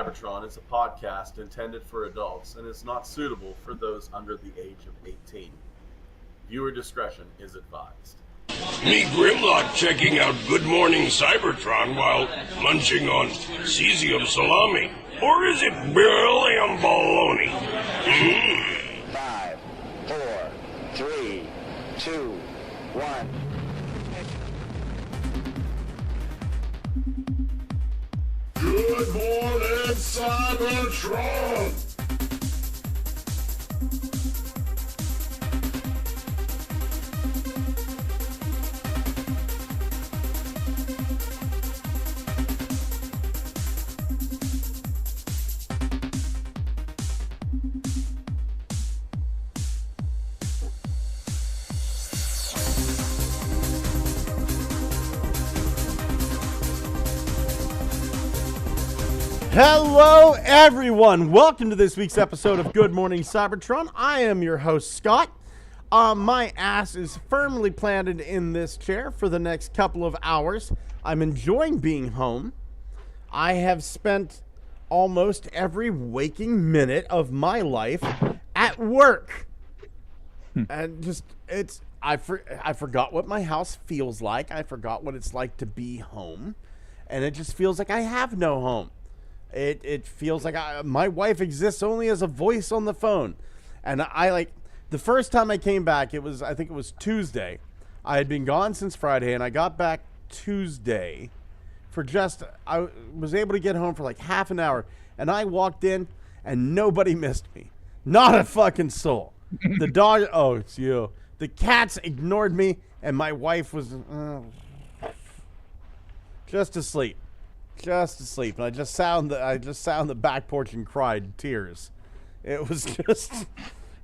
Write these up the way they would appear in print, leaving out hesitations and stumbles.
CYBERTRON is a podcast intended for adults and is not suitable for those under the age of 18. Viewer discretion is advised. Me Grimlock checking out Good Morning Cybertron while munching on cesium salami. Or is it beryllium bologna? 5, 4, 3, 2, 1. Good Morning Cybertron! Hello, everyone. Welcome to this week's episode of Good Morning Cybertron. I am your host, Scott. My ass is firmly planted in this chair for the next couple of hours. I'm enjoying being home. I have spent almost every waking minute of my life at work. And just, I forgot what my house feels like. I forgot what it's like to be home. And it just feels like I have no home. It feels like my wife exists only as a voice on the phone. And the first time I came back, I think it was Tuesday. I had been gone since Friday, and I got back Tuesday I was able to get home for like half an hour. And I walked in, and nobody missed me. Not a fucking soul. The dog, oh, it's you. The cats ignored me, and my wife was just asleep. Just asleep, and I just sat on the back porch and cried tears. It was just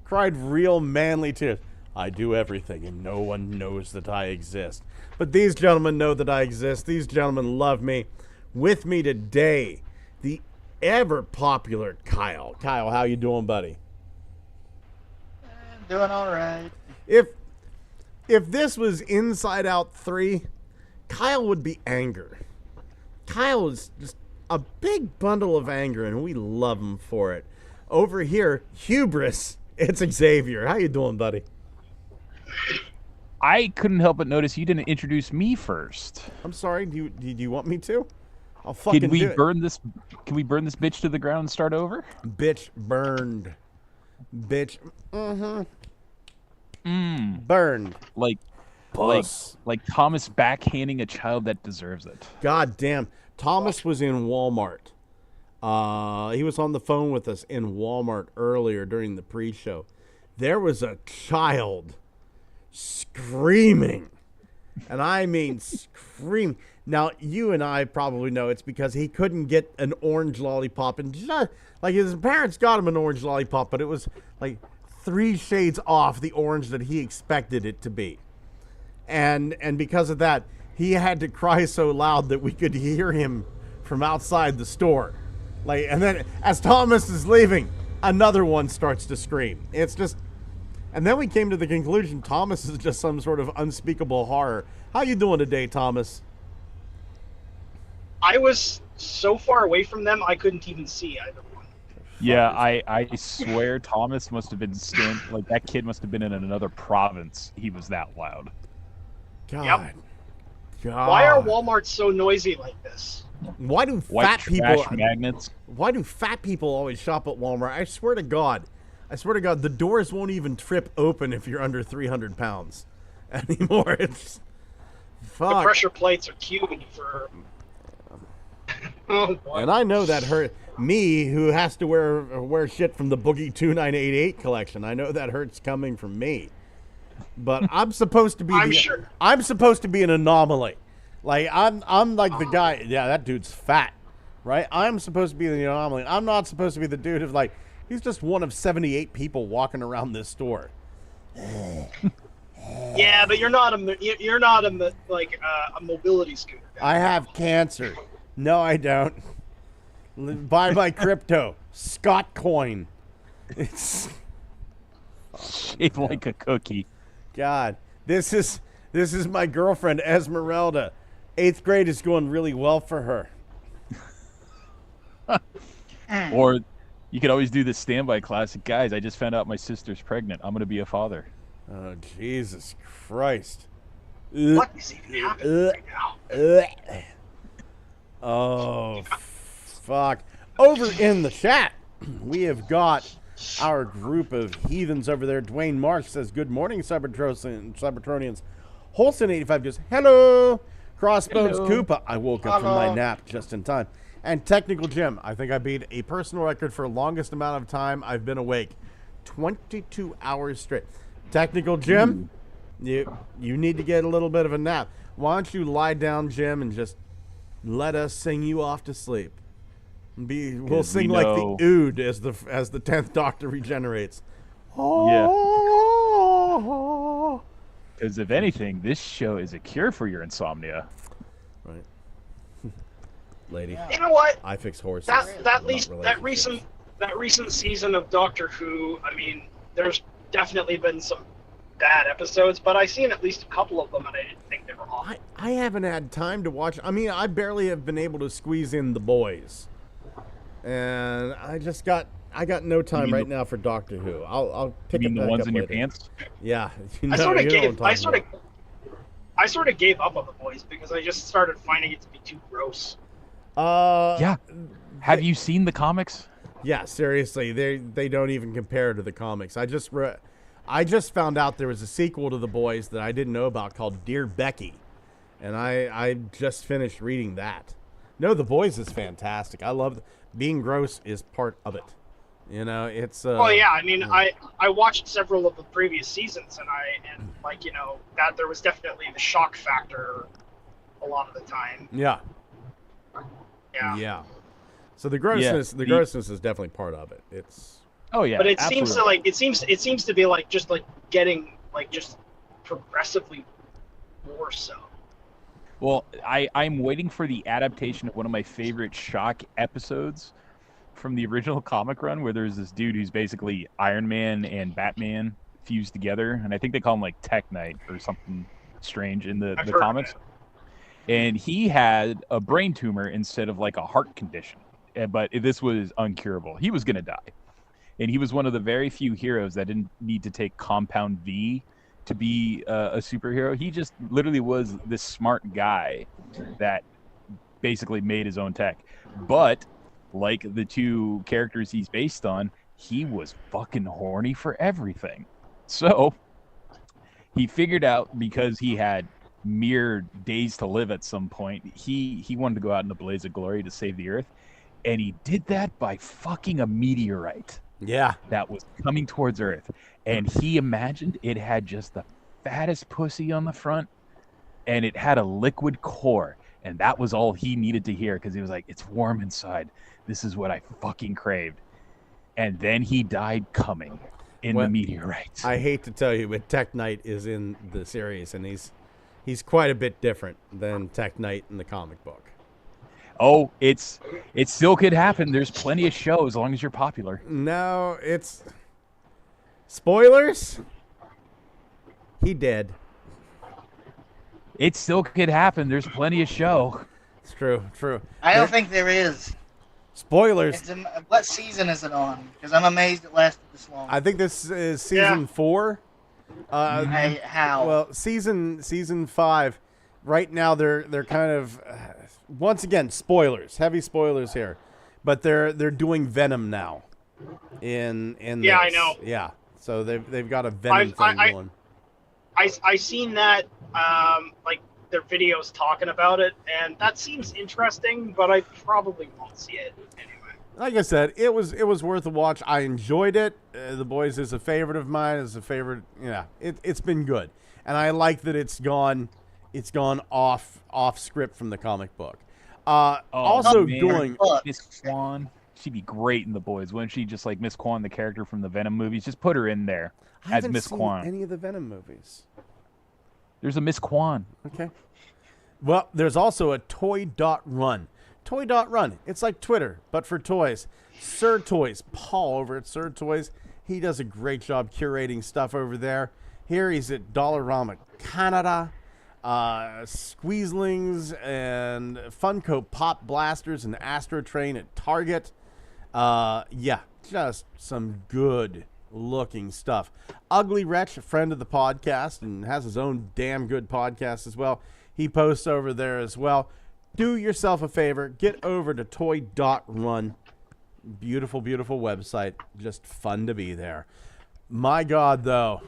cried real manly tears. I do everything, and no one knows that I exist. But these gentlemen know that I exist. These gentlemen love me. With me today, the ever popular Kyle. Kyle, how you doing, buddy? Doing all right. If this was Inside Out 3, Kyle would be anger. Kyle is just a big bundle of anger, and we love him for it. Over here, hubris, it's Xavier. How you doing, buddy? I couldn't help but notice you didn't introduce me first. I'm sorry. Do you want me to? I'll fucking Can we do it. burn this? Can we burn this bitch to the ground and start over? Bitch burned. Bitch. Burned. Like Thomas backhanding a child that deserves it. God damn. Thomas was in Walmart. He was on the phone with us in Walmart earlier during the pre-show. There was a child screaming. And I mean screaming. Now, you and I probably know it's because he couldn't get an orange lollipop. And just, like, his parents got him an orange lollipop, but it was like 3 shades off the orange that he expected it to be. And because of that, he had to cry so loud that we could hear him from outside the store. And then as Thomas is leaving, another one starts to scream. It's just, and then we came to the conclusion Thomas is just some sort of unspeakable horror. How you doing today, Thomas? I was so far away from them, I couldn't even see either one. Yeah, I swear Thomas must have been that kid must have been in another province. He was that loud. God. Yep. God. Why are Walmarts so noisy like this? Why do White trash magnets. Why do fat people always shop at Walmart? I swear to God, the doors won't even trip open if you're under 300 pounds anymore. It's fuck. The pressure plates are queuing for. Oh boy. And I know that hurt me, who has to wear shit from the Boogie 2988 collection. I know that hurts coming from me. But I'm supposed to be. I'm supposed to be an anomaly. Like I'm like the guy. Yeah, that dude's fat, right? I'm supposed to be the anomaly. I'm not supposed to be the dude of like. He's just one of 78 people walking around this store. Yeah, but you're not a mobility scooter guy. I have cancer. No, I don't. Buy my crypto, Scott coin. It's shaped like a cookie. God, this is my girlfriend Esmeralda. 8th grade is going really well for her. Or you could always do the standby classic. Guys, I just found out my sister's pregnant. I'm going to be a father. Oh, Jesus Christ. What is even happening right now? Oh, fuck. Over in the chat, we have got our group of heathens over there. Dwayne Marsh says, good morning, Cybertronians. Holson85 goes, hello. Crossbones Koopa, I woke up from my nap just in time. And Technical Jim, I think I beat a personal record for longest amount of time I've been awake. 22 hours straight. Technical Jim, you need to get a little bit of a nap. Why don't you lie down, Jim, and just let us sing you off to sleep. We'll sing like the Ood as the 10th Doctor regenerates. Yeah. Because if anything, this show is a cure for your insomnia. Right. Lady. You know what? I fix horses. That recent season of Doctor Who, I mean, there's definitely been some bad episodes, but I've seen at least a couple of them, and I didn't think they were awful. I haven't had time to watch. I mean, I barely have been able to squeeze in The Boys, and I got no time right now for Doctor Who. I'll pick it back up later. You mean the ones in your pants? Yeah. I sort of gave up on The Boys because I just started finding it to be too gross. Yeah. Have you seen the comics? Yeah, seriously, they don't even compare to the comics. I just found out there was a sequel to The Boys that I didn't know about called Dear Becky, and I just finished reading that. No, The Boys is fantastic. I love being gross is part of it. You know, it's. Well, yeah, I mean, I watched several of the previous seasons, and like, you know, that there was definitely the shock factor a lot of the time. Yeah. Yeah. So the grossness, is definitely part of it. It's. Oh yeah. But it absolutely. seems to be like just like getting like just progressively more so. Well, I'm waiting for the adaptation of one of my favorite shock episodes from the original comic run, where there's this dude who's basically Iron Man and Batman fused together, and I think they call him like Tech Knight or something strange in the comics. And he had a brain tumor instead of like a heart condition, but this was uncurable. He was gonna die, and he was one of the very few heroes that didn't need to take Compound V to be a superhero. He just literally was this smart guy that basically made his own tech. But like the two characters he's based on, he was fucking horny for everything. So he figured out, because he had mere days to live at some point, he wanted to go out in a blaze of glory to save the Earth. And he did that by fucking a meteorite. Yeah. That was coming towards Earth. And he imagined it had just the fattest pussy on the front, and it had a liquid core. And that was all he needed to hear, because he was like, it's warm inside. This is what I fucking craved. And then he died coming in the meteorite. I hate to tell you, but Tech Knight is in the series, and he's quite a bit different than Tech Knight in the comic book. Oh, it still could happen. There's plenty of shows, as long as you're popular. No, it's... Spoilers? He dead. It still could happen. There's plenty of show. It's true. I don't think there is. Spoilers. What season is it on? Because I'm amazed it lasted this long. I think this is season 4. How? Well, season 5. Right now, they're kind of once again spoilers, heavy spoilers here, but they're doing Venom now. In yeah, this. I know. Yeah, so they've got a Venom thing going. I seen that like their videos talking about it, and that seems interesting, but I probably won't see it anyway. Like I said, it was worth a watch. I enjoyed it. The Boys is a favorite of mine. It's a favorite. Yeah, it's been good, and I like that it's gone off script from the comic book. Also doing Miss Kwan. She'd be great in The Boys, wouldn't she? Just like Miss Kwan, the character from the Venom movies. Just put her in there as Miss Kwan. I haven't seen any of the Venom movies. There's a Miss Kwan. Okay. Well, there's also a Toy.Run. Toy.Run. It's like Twitter, but for toys. Sir Toys. Paul over at Sir Toys. He does a great job curating stuff over there. Here he's at Dollarama Canada. Squeezlings and Funko Pop Blasters and Astro Train at Target. Yeah, just some good looking stuff. Ugly Wretch, a friend of the podcast and has his own damn good podcast as well. He posts over there as well. Do yourself a favor, get over to toy.run. Beautiful, beautiful website. Just fun to be there. My God, though,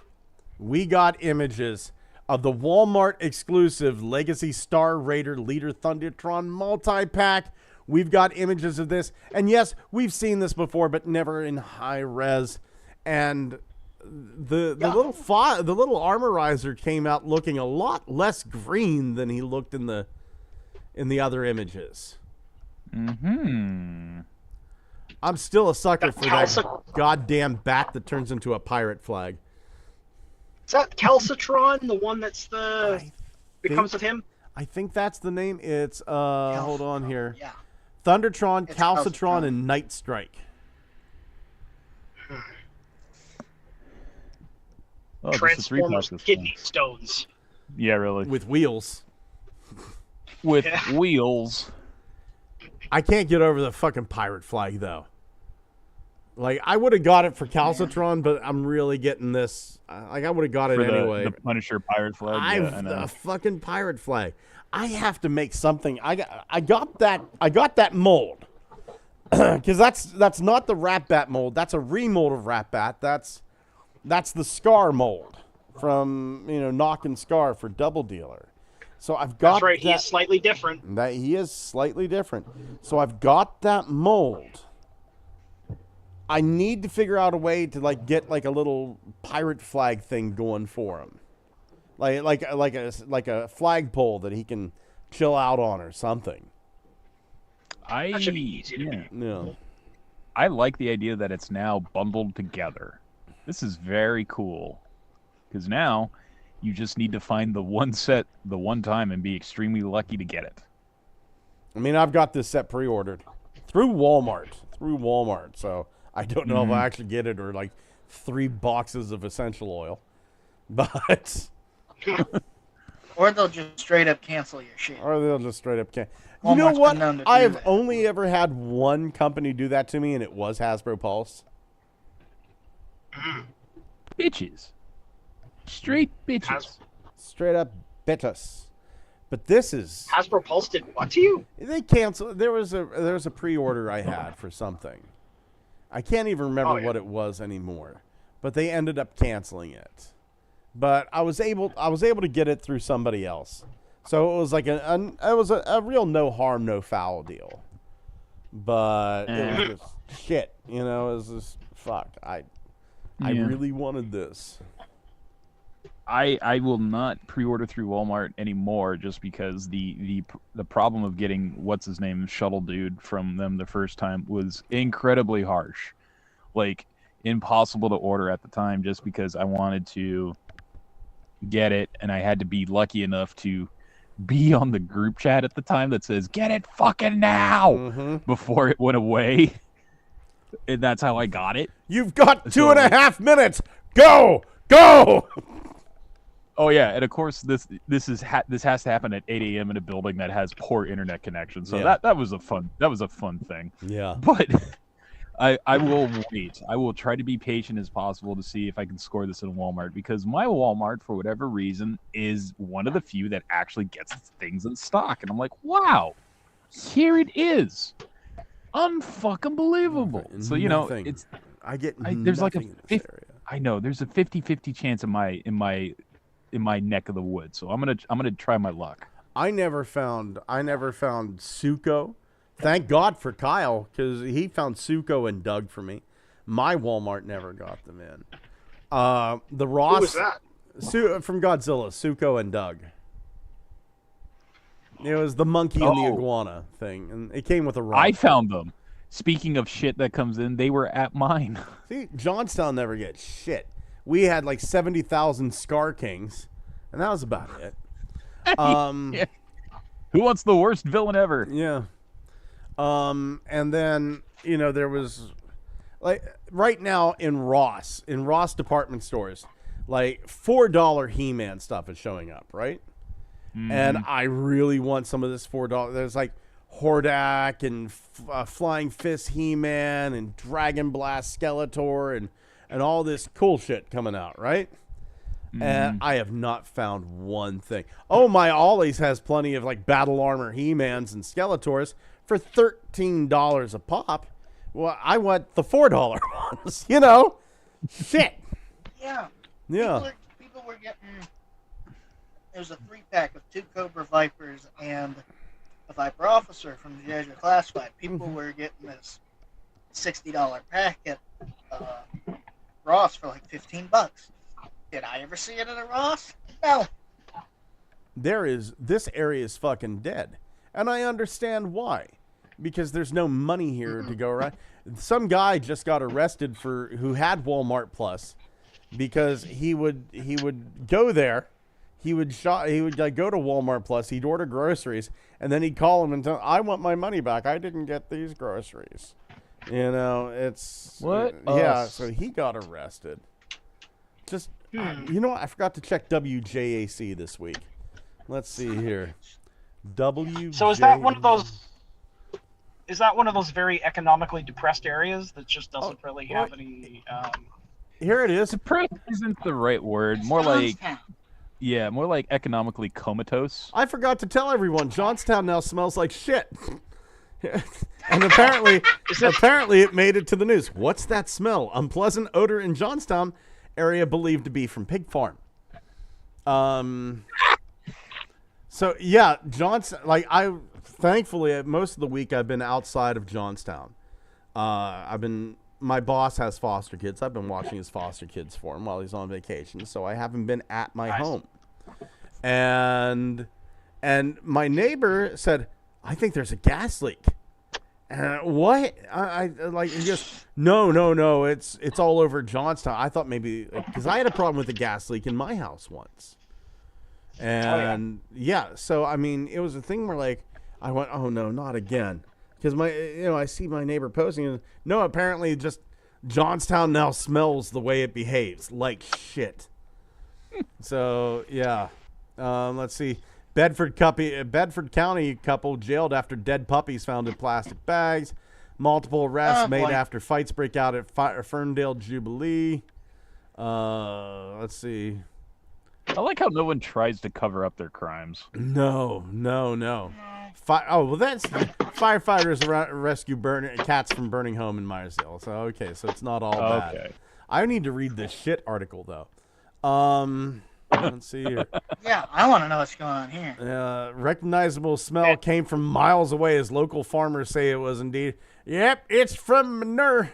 we got images of the Walmart exclusive Legacy Star Raider Leader Thundertron multi-pack. We've got images of this. And yes, we've seen this before, but never in high res. And the little armorizer came out looking a lot less green than he looked in the other images. Mm-hmm. I'm still a sucker for that goddamn bat that turns into a pirate flag. Is that Calcitron, the one that's becomes of him? I think that's the name. It's hold on here. Yeah. Thundertron, It's Calcitron, Calcitron. and Night Strike. Oh, just a three-pack Transformers this kidney time. stones. Yeah, really. With wheels. With Yeah. wheels. I can't get over the fucking pirate flag, though. Like, I would have got it for Calcitron, but I'm really getting this. Like, I would have got it For anyway. the Punisher pirate flag. Yeah, I know. The fucking pirate flag. I have to make something. I got that mold. Because that's not the Rat Bat mold. That's a remold of Rat Bat. That's the Scar mold from, Knock and Scar for Double Dealer. So I've got That's right, he is slightly different. he is slightly different. So I've got that mold. I need to figure out a way to get a little pirate flag thing going for him. Like a flagpole that he can chill out on or something. That should be easy to do. Yeah. I like the idea that it's now bundled together. This is very cool. Because now you just need to find the one set the one time and be extremely lucky to get it. I mean, I've got this set pre-ordered through Walmart. So I don't know if I actually get it or 3 boxes of essential oil. But Or they'll just straight up cancel your shit. or they'll just straight up You know Walmart's what? been known to I do have that. only ever had one company do that to me, and it was Hasbro Pulse. Bitches. Straight bitches. Has- Straight up bitus. But this is Hasbro Pulse did what to you? they canceled. There was a pre-order I had for something. I can't even remember Oh, yeah. what it was anymore. But they ended up canceling it. But I was able to get it through somebody else. So it was like a real no harm, no foul deal. But it was just shit, It was just fuck. I Yeah. really wanted this. I will not pre-order through Walmart anymore just because the problem of getting what's his name Shuttle Dude from them the first time was incredibly harsh, like impossible to order at the time just because I wanted to get it and I had to be lucky enough to be on the group chat at the time that says get it fucking now before it went away, and that's how I got it. You've got So- 2.5 minutes. Go. Oh yeah, and of course this has to happen at 8 a.m. in a building that has poor internet connection. So Yeah. that was a fun thing. Yeah. But I will wait. I will try to be patient as possible to see if I can score this in Walmart because my Walmart, for whatever reason, is one of the few that actually gets things in stock, and I'm like, wow, here it is, unfucking believable. So Nothing. it's there's like a there's a 50-50 chance in my neck of the woods. So I'm gonna try my luck. I never found Suko. Thank God for Kyle because he found Suko and Doug for me. My Walmart never got them in. The Ross Who was that? From Godzilla, Suko and Doug. It was the monkey and the Oh. iguana thing, and it came with a rock. I found them. Speaking of shit that comes in, they were at mine. See, Johnstown never gets shit. We had 70,000 Scar Kings, and that was about it. Yeah. Who wants the worst villain ever? Yeah. And then, there was right now in Ross department stores, $4 He-Man stuff is showing up, right? And I really want some of this $4. There's Hordak and Flying Fist He-Man and Dragon Blast Skeletor and all this cool shit coming out, right? And I have not found one thing. Oh, my Ollie's has plenty of like Battle Armor He-Mans and Skeletors for $13 a pop. Well, I want the $4 ones, you know? Shit. Yeah. Yeah. People were getting. There was a 3-pack of 2 Cobra Vipers and a Viper Officer from the Azure Classified. People were getting this $60 pack at Ross for like $15. Did I ever see it at a Ross? No. This area is fucking dead. And I understand why. Because there's no money here to go around. Some guy just got arrested who had Walmart Plus because he would go there, he would like go to Walmart Plus, he'd order groceries, and then he'd call him and tell, I want my money back. I didn't get these groceries. You know, it's What? Yeah, so he got arrested. Just you know what? I forgot to check WJAC this week. Let's see here. So is that one of those? Is that one of those very economically depressed areas that just doesn't really have any? Here it is. Depressed isn't the right word. More like economically comatose. I forgot to tell everyone, Johnstown now smells like shit. And apparently it made it to the news. What's that smell? Unpleasant odor in Johnstown area believed to be from pig farm. So yeah, Johnstown. Like thankfully, most of the week I've been outside of Johnstown. My boss has foster kids. I've been watching his foster kids for him while he's on vacation, so I haven't been at my home. And my neighbor said, I think there's a gas leak. What? I like, he goes, no, it's all over Johnstown. I thought maybe, because I had a problem with a gas leak in my house once. And yeah, so I mean, it was a thing where like, I went, oh no, not again. Because I see my neighbor posting, and no, apparently just Johnstown now smells the way it behaves, like shit. So yeah, let's see. Bedford County couple jailed after dead puppies found in plastic bags. Multiple arrests made after fights break out at Ferndale Jubilee. Let's see. I like how no one tries to cover up their crimes. No. That's firefighters rescue cats from burning home in Myersdale. So okay, so it's not all bad. Okay. I need to read this shit article though. Let's see here. Yeah, I want to know what's going on here. Recognizable smell came from miles away as local farmers say it was indeed. Yep, it's from manure.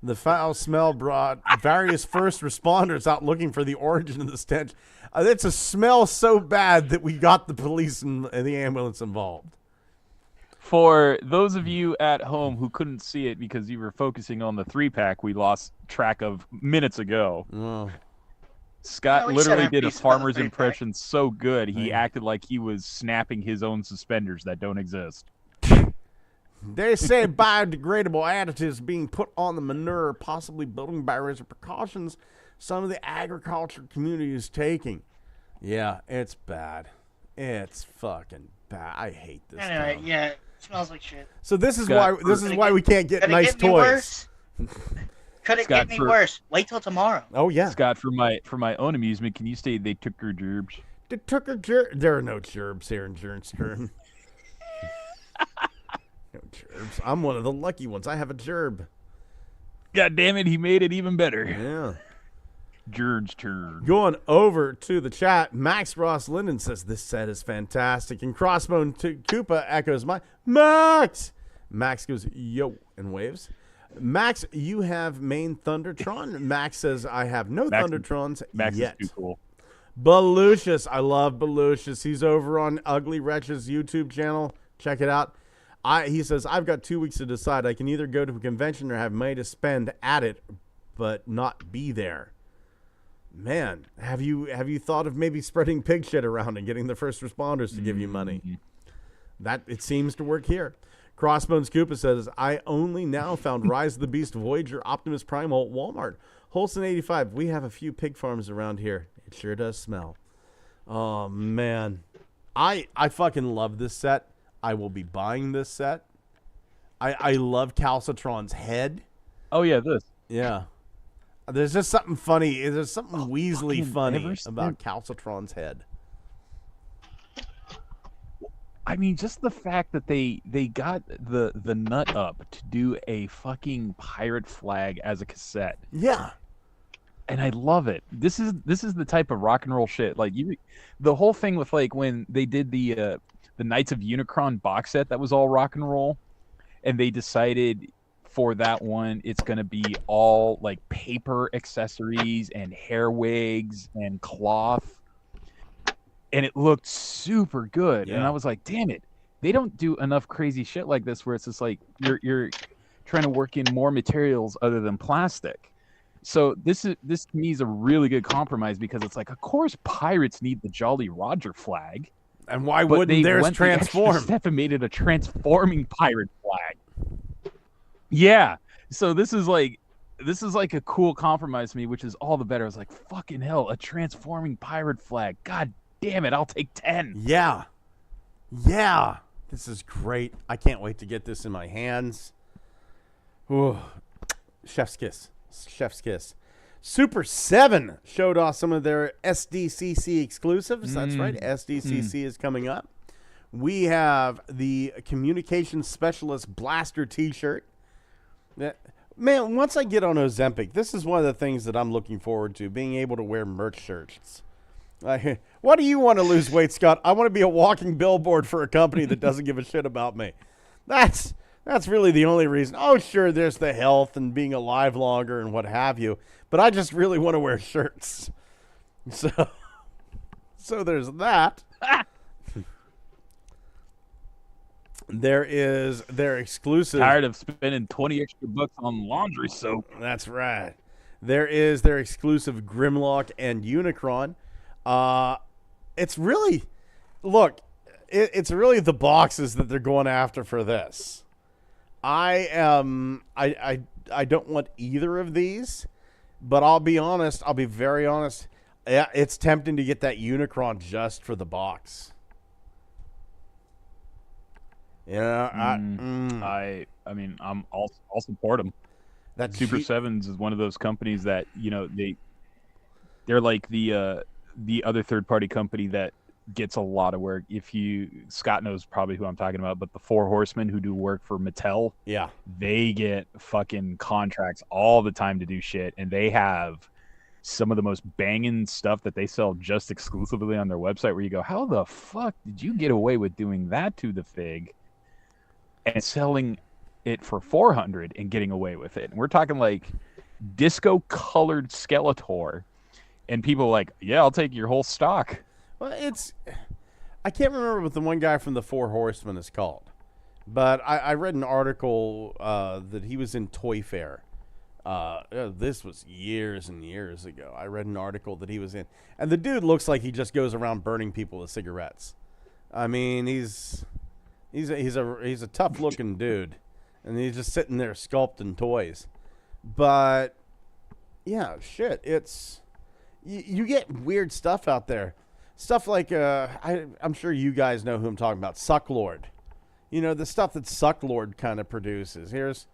The foul smell brought various first responders out looking for the origin of the stench. It's a smell so bad that we got the police and the ambulance involved. For those of you at home who couldn't see it because you were focusing on the 3-pack we lost track of minutes ago, Scott literally did a farmer's impression so good he acted like he was snapping his own suspenders that don't exist. They say biodegradable additives being put on the manure, possibly building barriers or precautions some of the agriculture community is taking. Yeah, it's bad. It's fucking bad. I hate this. Anyway, town. yeah, it smells like shit. So this is why we can't get nice toys. Could it get me worse? Wait till tomorrow. Oh yeah, Scott. For my own amusement, can you say they took her gerbs? They took her gerbs. There are no gerbs here in Johnstown. No gerbs. I'm one of the lucky ones. I have a gerb. God damn it, he made it even better. Yeah. George's turn. Going over to the chat, Max Ross Linden says this set is fantastic, and Crossbone Koopa echoes my Max. Max goes yo and waves. Max, you have main Thundertron. Max says I have no Thundertrons Max yet. is too cool. Belucius, I love Belucius. He's over on Ugly Wretch's YouTube channel. Check it out. He says I've got 2 weeks to decide. I can either go to a convention or have money to spend at it, but not be there. Man, have you thought of maybe spreading pig shit around and getting the first responders to give you money? That it seems to work here. Crossbones Koopa says, I only now found Rise of the Beast Voyager Optimus Primal at Walmart. Holston 85, we have a few pig farms around here. It sure does smell. Oh, man. I fucking love this set. I will be buying this set. I love Calcitron's head. Oh yeah, this. Yeah. There's just something funny. There's something Weasley fucking funny ever since- about Calcitron's head. I mean, just the fact that they got the nut up to do a fucking pirate flag as a cassette, Yeah. and I love it. This is the type of rock and roll shit. Like the whole thing with like when they did the Knights of Unicron box set that was all rock and roll, and they decided for that one it's gonna be all like paper accessories and hair wigs and cloth. And it looked super good, and Yeah. I was like, "Damn it! They don't do enough crazy shit like this, where it's just like you're trying to work in more materials other than plastic." So this to me is a really good compromise, because it's like, of course, pirates need the Jolly Roger flag, And why but wouldn't they theirs went the extra transform? step and made it a transforming pirate flag. Yeah. So this is like a cool compromise to me, which is all the better. I was like, fucking hell, a transforming pirate flag. God damn it, I'll take 10. Yeah. Yeah. This is great. I can't wait to get this in my hands. Ooh. Chef's kiss. Chef's kiss. Super 7 showed off some of their SDCC exclusives. That's right. SDCC is coming up. We have the Communication Specialist Blaster t-shirt. Man, once I get on Ozempic, this is one of the things that I'm looking forward to, being able to wear merch shirts. Why do you want to lose weight, Scott? I want to be a walking billboard for a company that doesn't give a shit about me. That's really the only reason. Oh, sure, there's the health and being alive longer and what have you, but I just really want to wear shirts. So there's that. There is their exclusive. Tired of spending 20 extra bucks on laundry soap. That's right. There is their exclusive Grimlock and Unicron. It's really, look, it's really the boxes that they're going after for this. I don't want either of these, but I'll be honest. I'll be very honest. Yeah, it's tempting to get that Unicron just for the box. Yeah, I mean, I'll support them. that Super cheap- Sevens is one of those companies that, you know, they're like the other third party company that gets a lot of work. Scott knows probably who I'm talking about, but the Four Horsemen who do work for Mattel, Yeah, they get fucking contracts all the time to do shit, and they have some of the most banging stuff that they sell just exclusively on their website, where you go, how the fuck did you get away with doing that to the fig and selling it for $400 and getting away with it? And we're talking like disco colored Skeletor, and people are like, yeah, I'll take your whole stock. well, I can't remember what the one guy from the Four Horsemen is called, but I read an article that he was in Toy Fair. This was years and years ago. I read an article that he was in, and the dude looks like he just goes around burning people with cigarettes. I mean, he's a tough looking dude, and he's just sitting there sculpting toys. But yeah, shit, it's you get weird stuff out there. Stuff like I'm sure you guys know who I'm talking about, Sucklord. You know, the stuff that Sucklord kind of produces. Here's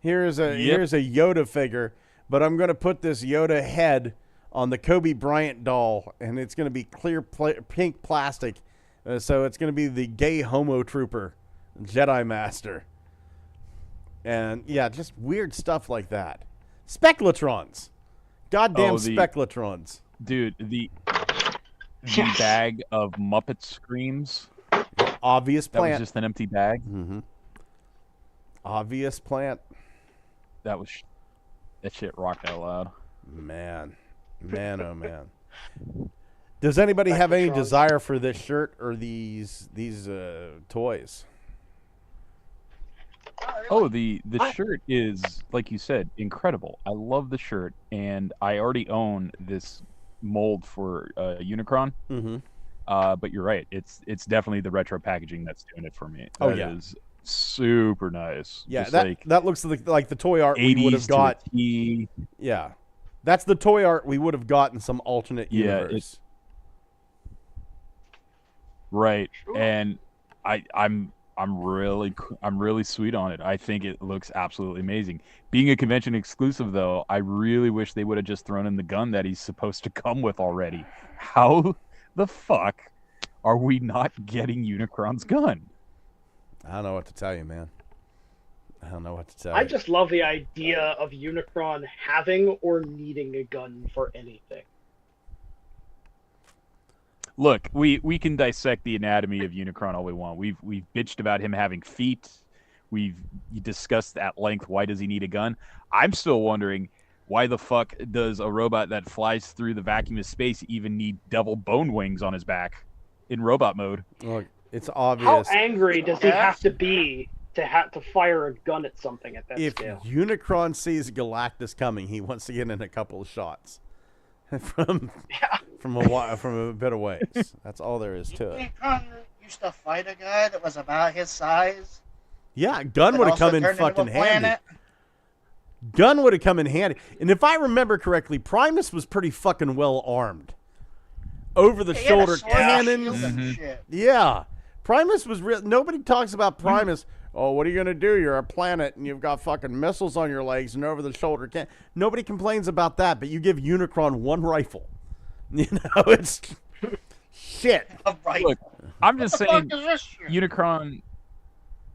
a Yoda figure, but I'm going to put this Yoda head on the Kobe Bryant doll, and it's going to be clear pink plastic. So it's going to be the gay homo trooper, Jedi Master. And yeah, just weird stuff like that. Speculatrons. Goddamn Speculatrons. Dude, the bag of Muppet Screams, Obvious that was plant. just an empty bag. Obvious plant. That shit rocked out loud. Man, oh man. Does anybody have any desire for this shirt or these toys? Oh, the shirt is, like you said, incredible. I love the shirt, and I already own this mold for Unicron. Mm-hmm. But you're right. It's definitely the retro packaging that's doing it for me. Oh, That yeah. is super nice. Yeah, Just that looks like the toy art we would 80s have to got. a T. Yeah, that's the toy art we would have got in some alternate Yeah, universe. Right. Sure. And I'm I'm really sweet on it. I think it looks absolutely amazing. Being a convention exclusive, though, I really wish they would have just thrown in the gun that he's supposed to come with already. How the fuck are we not getting Unicron's gun? I don't know what to tell you, man. I don't know what to tell I you. just love the idea of Unicron having or needing a gun for anything. Look, we can dissect the anatomy of Unicron all we want. We've bitched about him having feet. We've discussed at length why does he need a gun. I'm still wondering why the fuck does a robot that flies through the vacuum of space even need double bone wings on his back in robot mode? Look, it's How obvious. angry does he have to be to fire a gun at something at that If scale? Unicron sees Galactus coming, he wants to get in a couple of shots from a bit of ways. That's all there is to it. Unicron used to fight a guy that was about his size. Yeah, gun that would have also come in turned into a fucking handy. planet. Gun would have come in handy. And if I remember correctly, Primus was pretty fucking well armed. Over the He had a shoulder sword and shield cannons. and shit. Yeah. Primus was real. Nobody talks about Primus. Oh, what are you going to do? You're a planet and you've got fucking missiles on your legs and over the shoulder can. Nobody complains about that, but you give Unicron one rifle. You know, it's shit. Right. Look, I'm just What the saying fuck is this shit?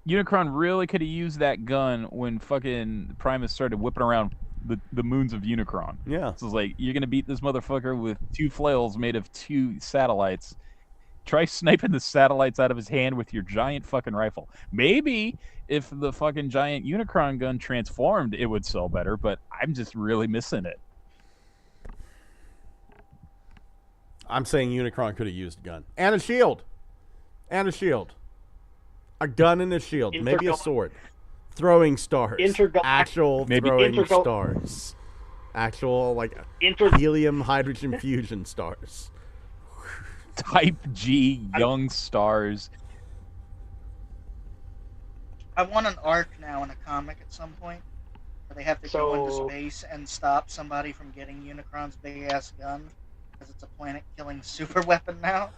Unicron really could have used that gun when fucking Primus started whipping around the moons of Unicron. Yeah. So it's like, you're going to beat this motherfucker with 2 flails made of 2 satellites. Try sniping the satellites out of his hand with your giant fucking rifle. Maybe if the fucking giant Unicron gun transformed, it would sell better, but I'm just really missing it. I'm saying Unicron could have used a gun. And a shield. And a shield. A gun and a shield. Maybe a sword. Throwing stars. Actual throwing stars. Actual, like, helium hydrogen fusion stars. Type G young stars. I want an arc now in a comic at some point where they have to go into space and stop somebody from getting Unicron's big ass gun because it's a planet killing super weapon now.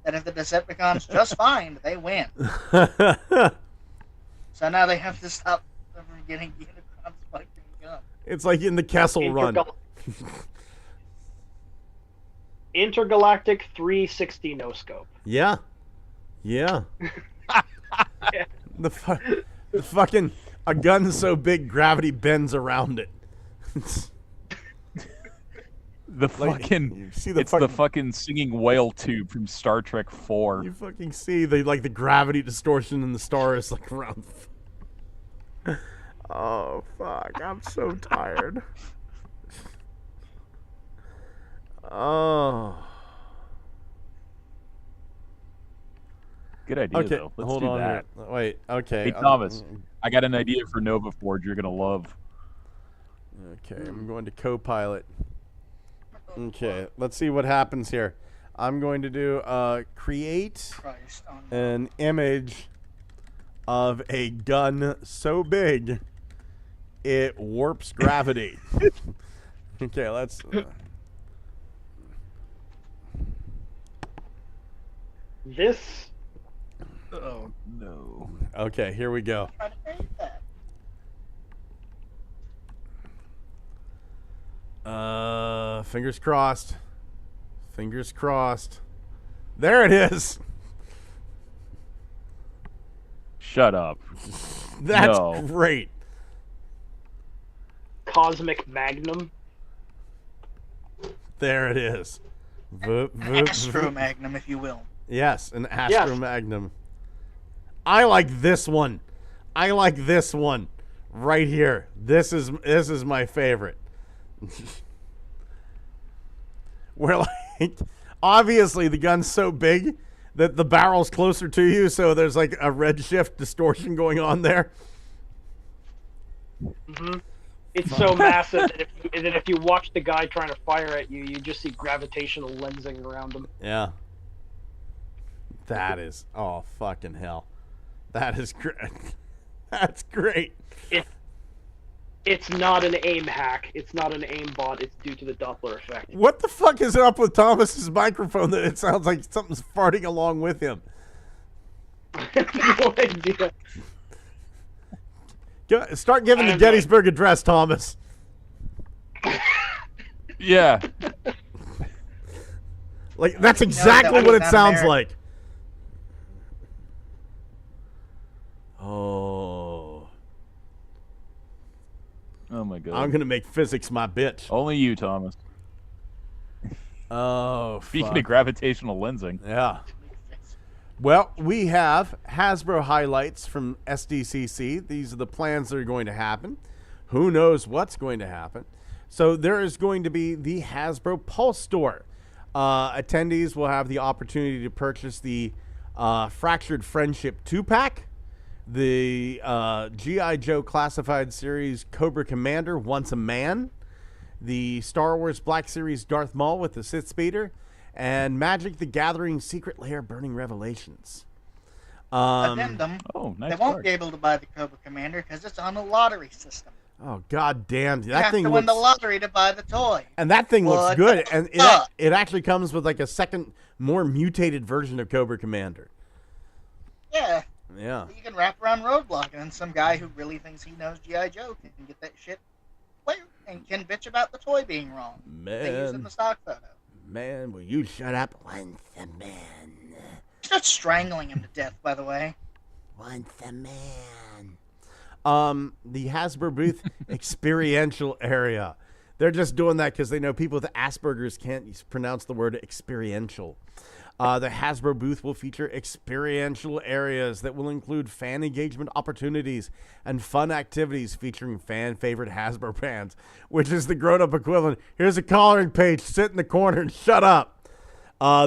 And if the Decepticons just find, they win. So now they have to stop them from getting Unicron's fucking gun. It's like in the Kessel Run. Intergalactic 360 no scope. Yeah. Yeah. Yeah. The fucking a gun so big gravity bends around it. The fucking the fucking singing whale tube from Star Trek 4. You fucking see the gravity distortion in the stars like around. Oh fuck! I'm so tired. Oh. Good idea, Okay, though. Let's hold do on that. here. Wait, okay. Hey, Thomas, I got an idea for Nova Forge you're going to love. Okay, I'm going to co-pilot. Okay, let's see what happens here. I'm going to do create an image of a gun so big it warps gravity. Okay, let's... This... Oh, no. Okay, here we go. Fingers crossed. Fingers crossed. There it is. Shut up. That's No. great. Cosmic Magnum. There it is. Astro Magnum, if you will. Yes, an Astro Magnum. I like this one. I like this one right here. This is my favorite. Where like obviously the gun's so big that the barrel's closer to you, so there's like a redshift distortion going on there. Mm-hmm. It's so massive that if you watch the guy trying to fire at you, you just see gravitational lensing around him. Yeah. That is, oh fucking hell. That is great. That's great. It's not an aim hack. It's not an aim bot. It's due to the Doppler effect. What the fuck is up with Thomas's microphone that it sounds like something's farting along with him? No idea. Start giving the I'm Gettysburg Address, Thomas. Yeah. Like, that's that exactly was what it not sounds American. like. Oh. Oh my god. I'm going to make physics my bitch. Only you, Thomas. Oh, Speaking fuck. of gravitational lensing. Yeah. Well, we have Hasbro highlights from SDCC. These are the plans that are going to happen. Who knows what's going to happen? So there is going to be the Hasbro Pulse Store. Attendees will have the opportunity to purchase the Fractured Friendship 2-pack, the G.I. Joe Classified Series Cobra Commander Once a Man, the Star Wars Black Series Darth Maul with the Sith Speeder, and Magic the Gathering Secret Lair Burning Revelations. Addendum. Oh, nice. They won't card. be able to buy the Cobra Commander because it's on a lottery system. Oh, god damn. You That have thing to win the looks... lottery to buy the toy. And that thing looks What good. the And fuck? it actually comes with like a second, more mutated version of Cobra Commander. Yeah, Yeah. you can wrap around Roadblock, and then some guy who really thinks he knows G.I. Joe can get that shit clear and can bitch about the toy being wrong. They use it in Man, the stock photo. man, will you shut up? Once a man. Just strangling him to death, by the way. Once a man. The Hasbro booth experiential area. They're just doing that because they know people with Asperger's can't pronounce the word experiential. The Hasbro booth will feature experiential areas that will include fan engagement opportunities and fun activities featuring fan favorite Hasbro brands, which is the grown-up equivalent. Here's a coloring page. Sit in the corner and shut up.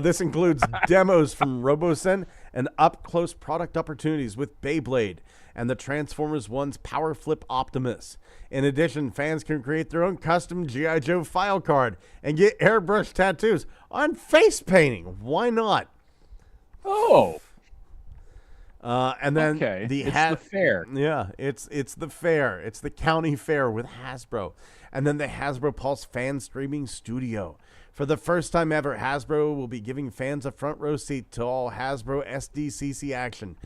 This includes demos from RoboSen and up-close product opportunities with Beyblade and the Transformers One's Power Flip Optimus. In addition, fans can create their own custom G.I. Joe file card and get airbrush tattoos on face painting. Why not? Oh. And then Okay. the It's the fair. Yeah, it's the fair. It's the county fair with Hasbro. And then the Hasbro Pulse Fan Streaming Studio. For the first time ever, Hasbro will be giving fans a front row seat to all Hasbro SDCC action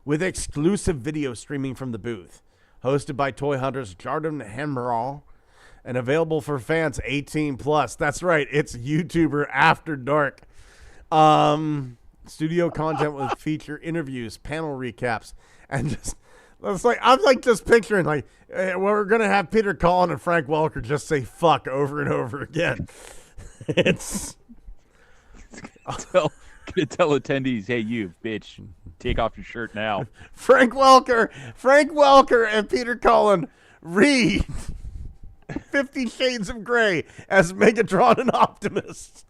with exclusive video streaming from the booth. Hosted by toy hunters Jardim Hemmerall and available for fans 18 plus. That's right, it's YouTuber After Dark. Studio content will feature interviews, panel recaps, and just I'm like just picturing we're gonna have Peter Cullen and Frank Welker just say fuck over and over again. It's Gonna tell attendees, hey, you bitch, take off your shirt now. Frank Welker and Peter Cullen read 50 Shades of Grey as Megatron and Optimus.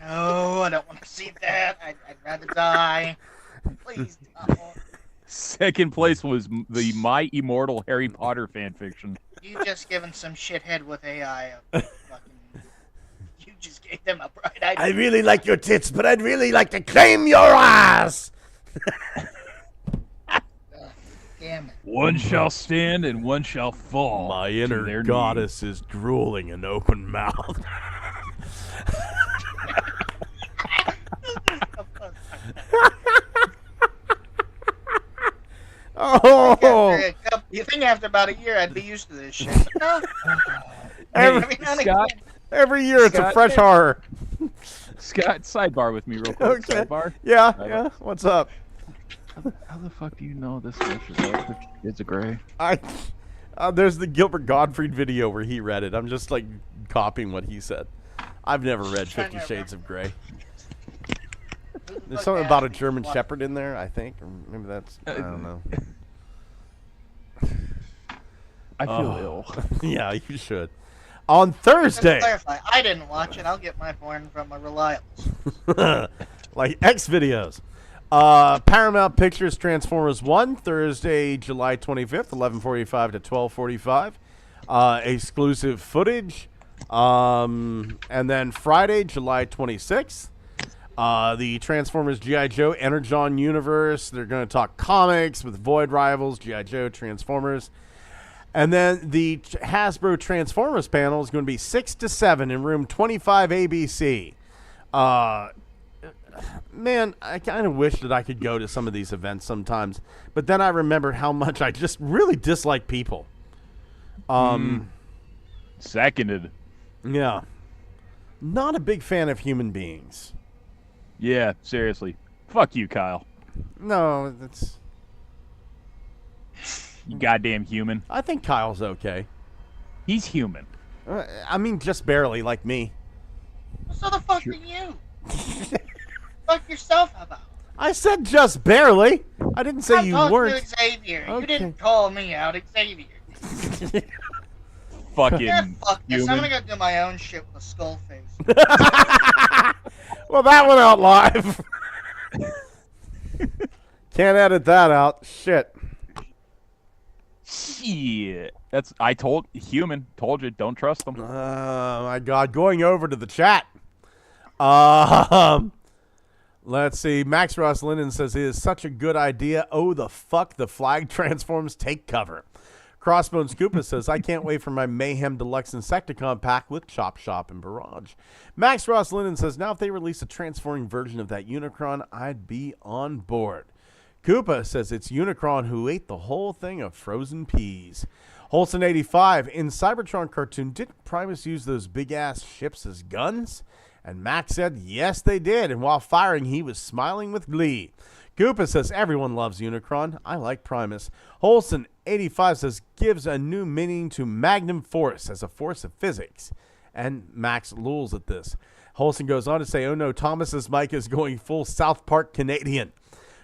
No, I don't want to see that. I'd rather die. Please don't. Second place was the My Immortal Harry Potter fanfiction. You just given some shithead with AI a fucking... You just gave them a bright idea. I really like your tits, but I'd really like to claim your ass. Damn it. One shall stand and one shall fall. My to inner their goddess is drooling in open mouth. Oh, You think after about a year I'd be used to this shit? No. every, Scott, every year it's a Scott- fresh horror. Scott, sidebar with me real quick. Okay. Sidebar. Yeah. What's up? How the fuck do you know this much about 50 Shades of Grey? There's the Gilbert Gottfried video where he read it. I'm just like copying what he said. I've never read 50 Shades of Grey. There's something about a German Shepherd in there, I think. Or maybe that's, I don't know. I feel ill. Yeah, you should. On Just to Thursday, clarify, I didn't watch it. I'll get my porn from a reliable. like X videos. Paramount Pictures Transformers 1, Thursday, July 25th, 11:45 to 12:45. Exclusive footage. And then Friday, July 26th, the Transformers G.I. Joe Energon universe. They're going to talk comics with Void Rivals, G.I. Joe, Transformers. And then the Hasbro Transformers panel is going to be 6 to 7 in room 25 ABC. Man, I kind of wish that I could go to some of these events sometimes, but then I remembered how much I just really dislike people. Seconded. Yeah. Not a big fan of human beings. Yeah, seriously. Fuck you, Kyle. No, that's... You goddamn human. I think Kyle's okay. He's human. I mean, just barely, like me. So the fuck are you? Fuck yourself about. I said just barely. I didn't say I'm you talking weren't. to Xavier. Okay. You didn't call me out, Xavier. Fucking Yeah, fuck this. human. I'm gonna go do my own shit with a skull face. Well, that went out live. Can't edit that out. Shit. Shit. I told human. Told you, don't trust them. Oh, my God. Going over to the chat. Let's see. Max Ross Linden says, it is such a good idea. Oh, the fuck. The flag transforms. Take cover. Crossbones Koopa says, I can't wait for my Mayhem Deluxe Insecticon pack with Chop Shop and Barrage. Max Ross Linden says, now if they release a transforming version of that Unicron, I'd be on board. Koopa says, it's Unicron who ate the whole thing of frozen peas. Holson85, in Cybertron cartoon, didn't Primus use those big-ass ships as guns? And Max said, yes, they did, and while firing, he was smiling with glee. Koopa says, everyone loves Unicron. I like Primus. Holson85 says, gives a new meaning to Magnum Force as a force of physics. And Max lulls at this. Holson goes on to say, oh no, Thomas's mic is going full South Park Canadian.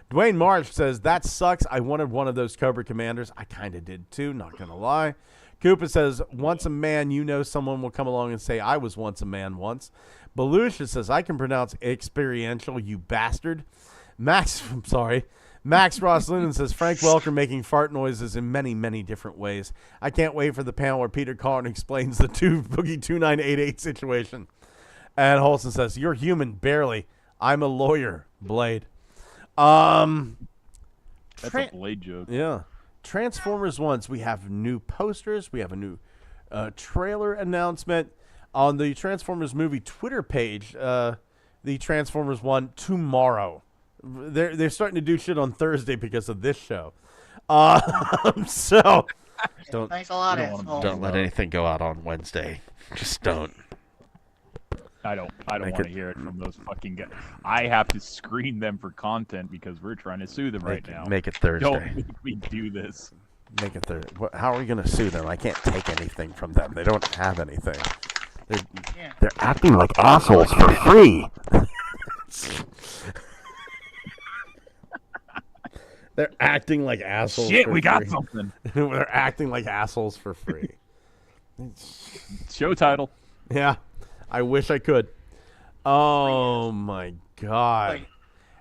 Dwayne Marsh says, that sucks. I wanted one of those Cobra Commanders. I kind of did too, not going to lie. Koopa says, once a man, you know someone will come along and say, I was once a man once. Belusha says, I can pronounce experiential, you bastard. Max Ross Linden says, Frank Welker making fart noises in many, many different ways. I can't wait for the panel where Peter Collin explains the Boogie 2988 situation. And Holson says, you're human, barely. I'm a lawyer, Blade. That's a Blade joke. Yeah. Transformers once, we have new posters. We have a new trailer announcement. On the Transformers movie Twitter page, the Transformers one tomorrow. They're starting to do shit on Thursday because of this show. So Thanks a lot, asshole. don't let anything go out on Wednesday. Just don't. I don't want to hear it from those fucking guys. I have to screen them for content because we're trying to sue them right now. Make it Thursday. Don't make me do this. Make it Thursday. How are we going to sue them? I can't take anything from them. They don't have anything. They're acting like assholes for free. They're acting like assholes. Shit, for we got free. something. They're acting like assholes for free. Show title. Yeah, I wish I could. Oh my God!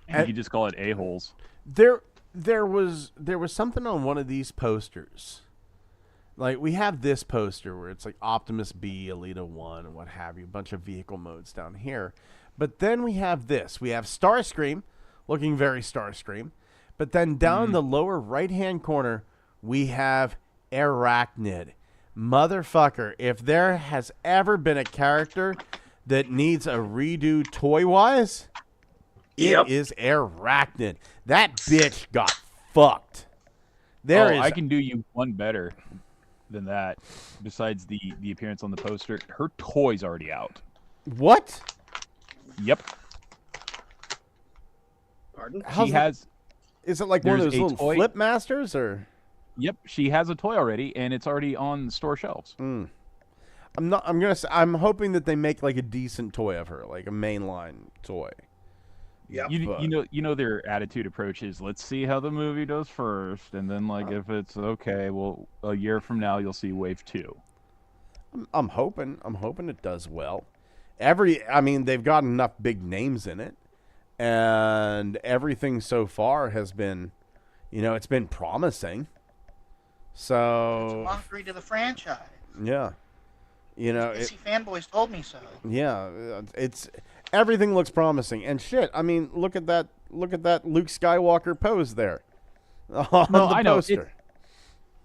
You could just call it a-holes. There was something on one of these posters. Like, we have this poster where it's like Optimus B, Alita 1, and what have you, a bunch of vehicle modes down here. But then we have this. We have Starscream, looking very Starscream. But then down in the lower right-hand corner, we have Arachnid. Motherfucker, if there has ever been a character that needs a redo toy-wise, it is Arachnid. That bitch got fucked. I can do you one better than that. Besides the appearance on the poster, her toy's already out. What? Yep. Pardon? Is it like one of There's those a little toy- flip masters, or? Yep, she has a toy already, and it's already on the store shelves. I'm hoping that they make like a decent toy of her, like a mainline toy. Yeah. You know their attitude approach is, let's see how the movie does first, and then like if it's okay, well, a year from now you'll see Wave 2. I'm hoping it does well. They've got enough big names in it, and everything so far has been, it's been promising. So It's a mockery to the franchise. yeah, DC fanboys told me so. yeah, everything looks promising, and shit. I mean, look at that Luke Skywalker pose there on the I know. poster.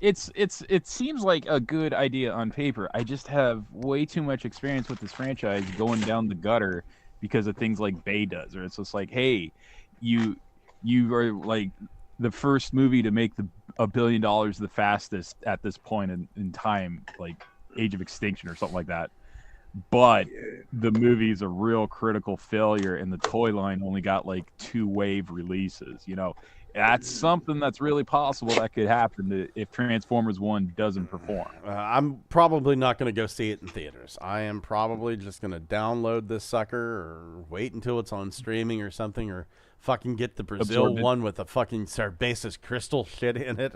It seems like a good idea on paper. I just have way too much experience with this franchise going down the gutter because of things like Bay does, or it's just like, hey, you are like the first movie to make $1 billion the fastest at this point in time, like Age of Extinction or something like that. But the movie's a real critical failure, and the toy line only got like 2 wave releases. You know, that's something that's really possible that could happen if Transformers 1 doesn't perform. I'm probably not going to go see it in theaters. I am probably just going to download this sucker or wait until it's on streaming or something, or fucking get the Brazil one with the fucking Cerbasis crystal shit in it.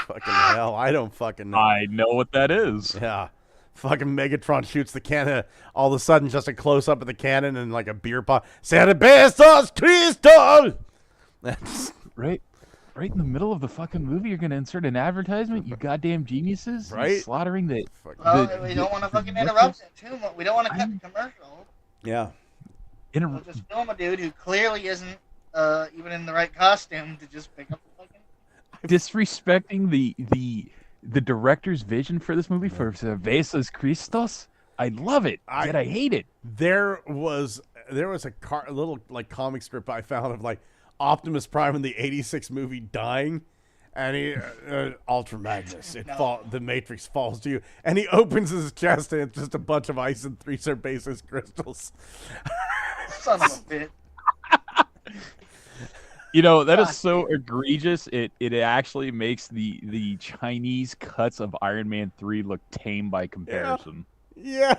Fucking hell, I don't fucking know. I know what that is. Yeah. Fucking Megatron shoots the cannon. All of a sudden, just a close-up of the cannon and like a beer pop. Cerbasis crystal! That's Right in the middle of the fucking movie, you're going to insert an advertisement? You goddamn geniuses. Right? You're slaughtering the... Well, we don't want to fucking interrupt it too much. We don't want to cut the commercial. Yeah. We'll just film a dude who clearly isn't even in the right costume to just pick up the fucking... Disrespecting the director's vision for this movie, for Cervezas Christos. I love it, yet I hate it. There was a little like comic strip I found of like Optimus Prime in the '86 movie dying, and he Ultra Magnus. The Matrix falls to you, and he opens his chest, and it's just a bunch of ice and 3 Cerbasis crystals. Son of a bitch. You know, that is so egregious. It actually makes the Chinese cuts of Iron Man 3 look tame by comparison. Yeah.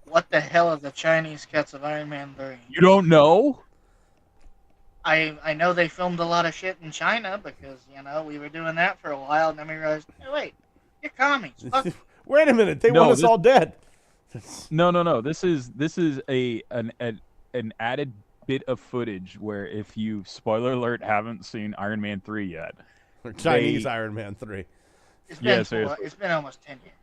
What the hell are the Chinese cuts of Iron Man 3? You don't know? I know they filmed a lot of shit in China because, you know, we were doing that for a while, and then we realized, hey, wait, you're commies. Fuck. Wait a minute, they want us all dead. No. This is an added bit of footage where, if you, spoiler alert, haven't seen Iron Man 3 yet, or Chinese Iron Man 3. It's been almost 10 years.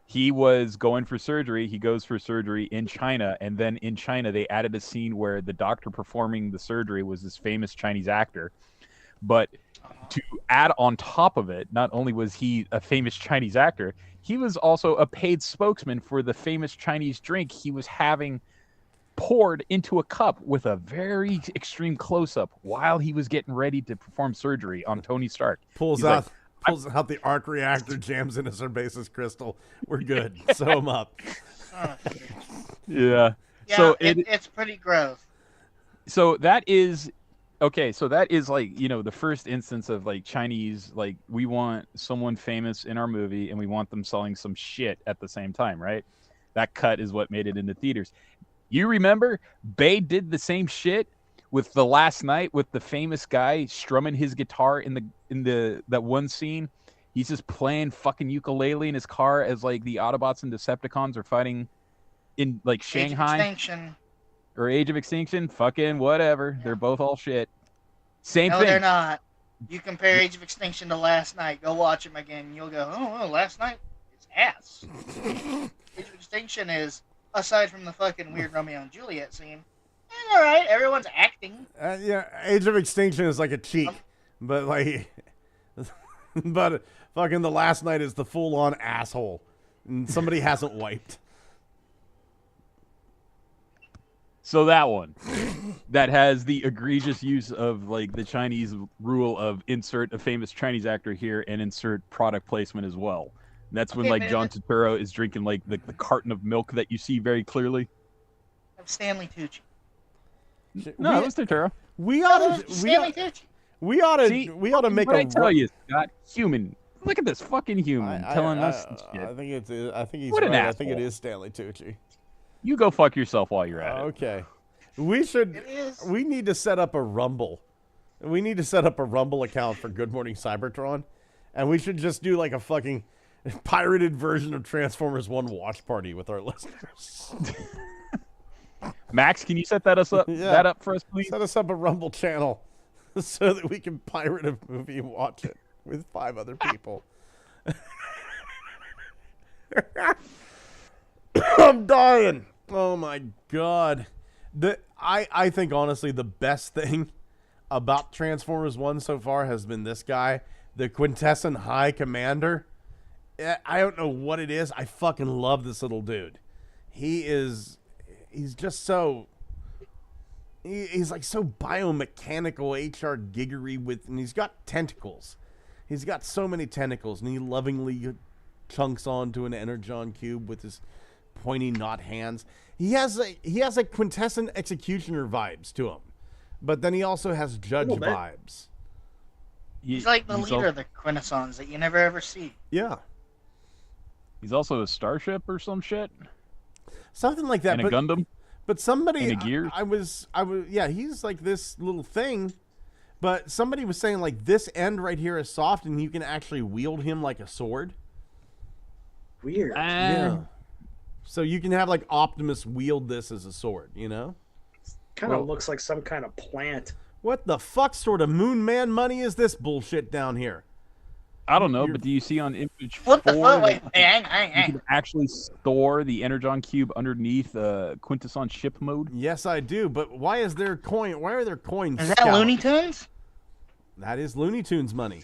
He was going for surgery. He goes for surgery in China, and then in China they added a scene where the doctor performing the surgery was this famous Chinese actor. But to add on top of it, not only was he a famous Chinese actor, he was also a paid spokesman for the famous Chinese drink he was having poured into a cup with a very extreme close-up while he was getting ready to perform surgery on Tony Stark. Pulls out the arc reactor, jams in a Cerbasis crystal. We're good. Sew him up. Yeah. Yeah, so it's pretty gross. So that is okay. So that is like, you know, the first instance of like Chinese, like, we want someone famous in our movie and we want them selling some shit at the same time, right? That cut is what made it into theaters. You remember Bay did the same shit with The Last Night with the famous guy strumming his guitar in that one scene. He's just playing fucking ukulele in his car as like the Autobots and Decepticons are fighting in like Shanghai. Age of Extinction. Or Age of Extinction. Fucking whatever. Yeah. They're both all shit. Same thing. No, they're not. You compare Age of Extinction to Last Night. Go watch them again. And you'll go, oh, Last Night is ass. Age of Extinction is, aside from the fucking weird Romeo and Juliet scene, all right, everyone's acting. Yeah, Age of Extinction is like a cheat, but like, but fucking The Last Night is the full-on asshole, and somebody hasn't wiped. So that one, that has the egregious use of like the Chinese rule of insert a famous Chinese actor here and insert product placement as well. That's when like John Turturro is drinking like the carton of milk that you see very clearly. Of Stanley Tucci. No, it was Turturro. We ought to make what I tell you, Scott, human. Look at this fucking human telling us shit. I think he's what right. an asshole. I think it is Stanley Tucci. You go fuck yourself while you're at it. Okay. We need to set up a Rumble. We need to set up a Rumble account for Good Morning Cybertron, and we should just do like a fucking pirated version of Transformers 1 watch party with our listeners. Max, can you set that up for us, please? Set us up a Rumble channel so that we can pirate a movie and watch it with 5 other people. I'm dying. Oh my god. I think honestly the best thing about Transformers 1 so far has been this guy, the Quintessent High Commander. I don't know what it is. I fucking love this little dude. he's just so he's like so biomechanical HR giggery and he's got tentacles. He's got so many tentacles, and he lovingly chunks onto an energon cube with his pointy knot hands. He has a quintessent executioner vibes to him, but then he also has judge vibes. He's like the leader of the Quintessons that you never ever see. Yeah. He's also a starship or some shit. Something like that. And a Gundam. But somebody, and a gear. I was, yeah, he's like this little thing. But somebody was saying like this end right here is soft, and you can actually wield him like a sword. Weird. Yeah. So you can have like Optimus wield this as a sword, you know? Kind of looks like some kind of plant. What the fuck sort of moon man money is this bullshit down here? I don't know, but do you see on image 4 What the fuck? Wait, you can actually store the Energon Cube underneath Quintesson ship mode? Yes, I do. But why is there coin? Why are there coins? Is that Looney Tunes? That is Looney Tunes money.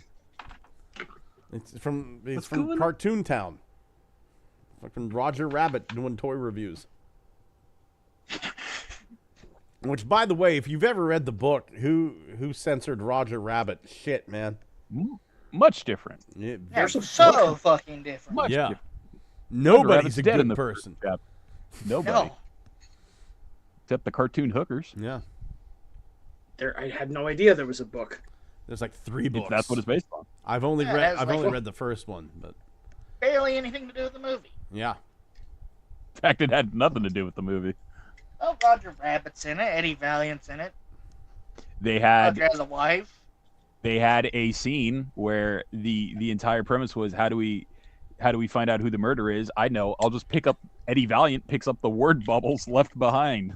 It's from Cartoon Town. Fucking Roger Rabbit doing toy reviews. Which, by the way, if you've ever read the book, who censored Roger Rabbit? Shit, man. Much different. They're so fucking different. Much different. Nobody's a good person. Nobody. No. Except the cartoon hookers. Yeah. I had no idea there was a book. There's like 3 books. That's what it's based on. I've only read the first one, but barely anything to do with the movie. Yeah. In fact, it had nothing to do with the movie. Oh, Roger Rabbit's in it. Eddie Valiant's in it. They had Roger has a wife. They had a scene where the entire premise was how do we find out who the murderer is? I know. I'll just pick up Eddie Valiant picks up the word bubbles left behind.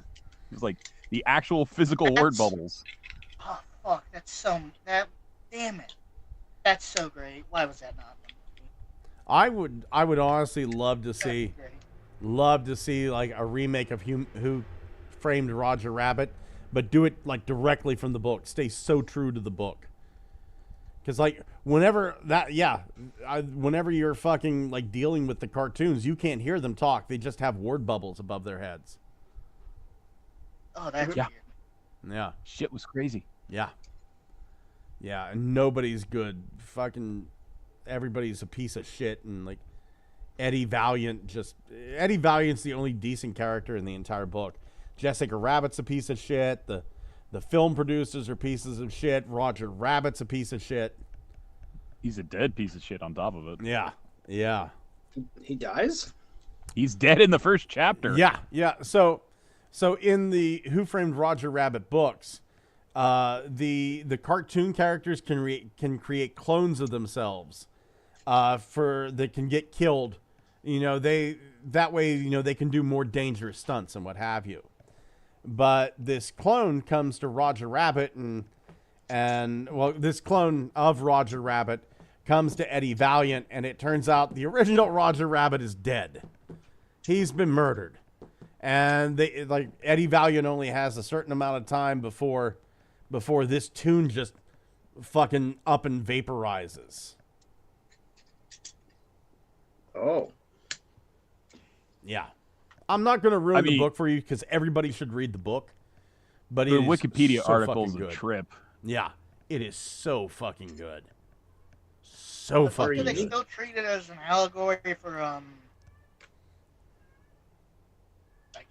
It's like the actual physical word bubbles. Oh fuck! Damn it! That's so great. Why was that not in the movie? I would honestly love to see like a remake of Who Framed Roger Rabbit, but do it like directly from the book. Stay so true to the book. Because like whenever you're fucking like dealing with the cartoons, you can't hear them talk. They just have word bubbles above their heads. Oh, that's Yeah. weird. Yeah. Shit was crazy. Yeah. Yeah, and nobody's good. Fucking everybody's a piece of shit, and like Eddie Valiant's the only decent character in the entire book. Jessica Rabbit's a piece of shit. The film producers are pieces of shit. Roger Rabbit's a piece of shit. He's a dead piece of shit on top of it. Yeah. Yeah. He dies? He's dead in the first chapter. Yeah. Yeah. So in the Who Framed Roger Rabbit books, the cartoon characters can create clones of themselves that can get killed. You know, that way, you know, they can do more dangerous stunts and what have you. But this clone comes to Roger Rabbit this clone of Roger Rabbit comes to Eddie Valiant, and it turns out the original Roger Rabbit is dead. He's been murdered. And Eddie Valiant only has a certain amount of time before this tune just fucking up and vaporizes. Oh. Yeah. I'm not going to ruin the book for you because everybody should read the book. But the it is Wikipedia so article's fucking a good. trip. Yeah. It is so fucking good. So fucking Do they good. still treat it as an allegory for I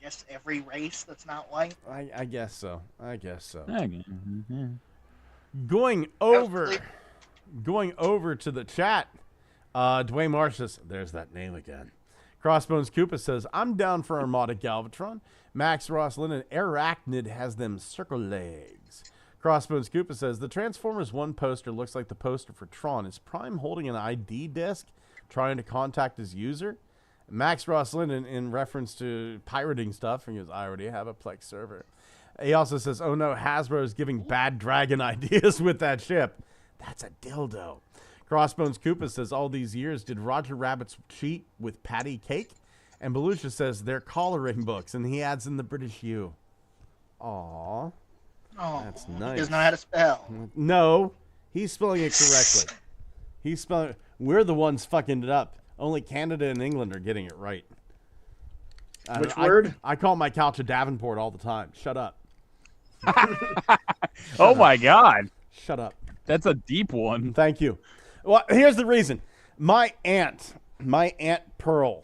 guess every race that's not white? I guess so. Mhm. Going over to the chat, Dwayne Marsh says, there's that name again. Crossbones Koopa says, I'm down for Armada Galvatron. Max Ross Lennon, Arachnid has them circle legs. Crossbones Koopa says, the Transformers 1 poster looks like the poster for Tron. Is Prime holding an ID disc trying to contact his user? Max Ross Lennon, in reference to pirating stuff, he goes, I already have a Plex server. He also says, oh no, Hasbro is giving Bad Dragon ideas with that ship. That's a dildo. Crossbones Koopa says, all these years, did Roger Rabbit's cheat with patty cake? And Belushi says, they're collaring books, and he adds in the British U. Aww. Oh, That's nice. He doesn't know how to spell. No, he's spelling it correctly. We're the ones fucking it up. Only Canada and England are getting it right. Which word? I call my couch a Davenport all the time. Shut up. Oh my God. Shut up. That's a deep one. Thank you. Well, here's the reason. My aunt Pearl,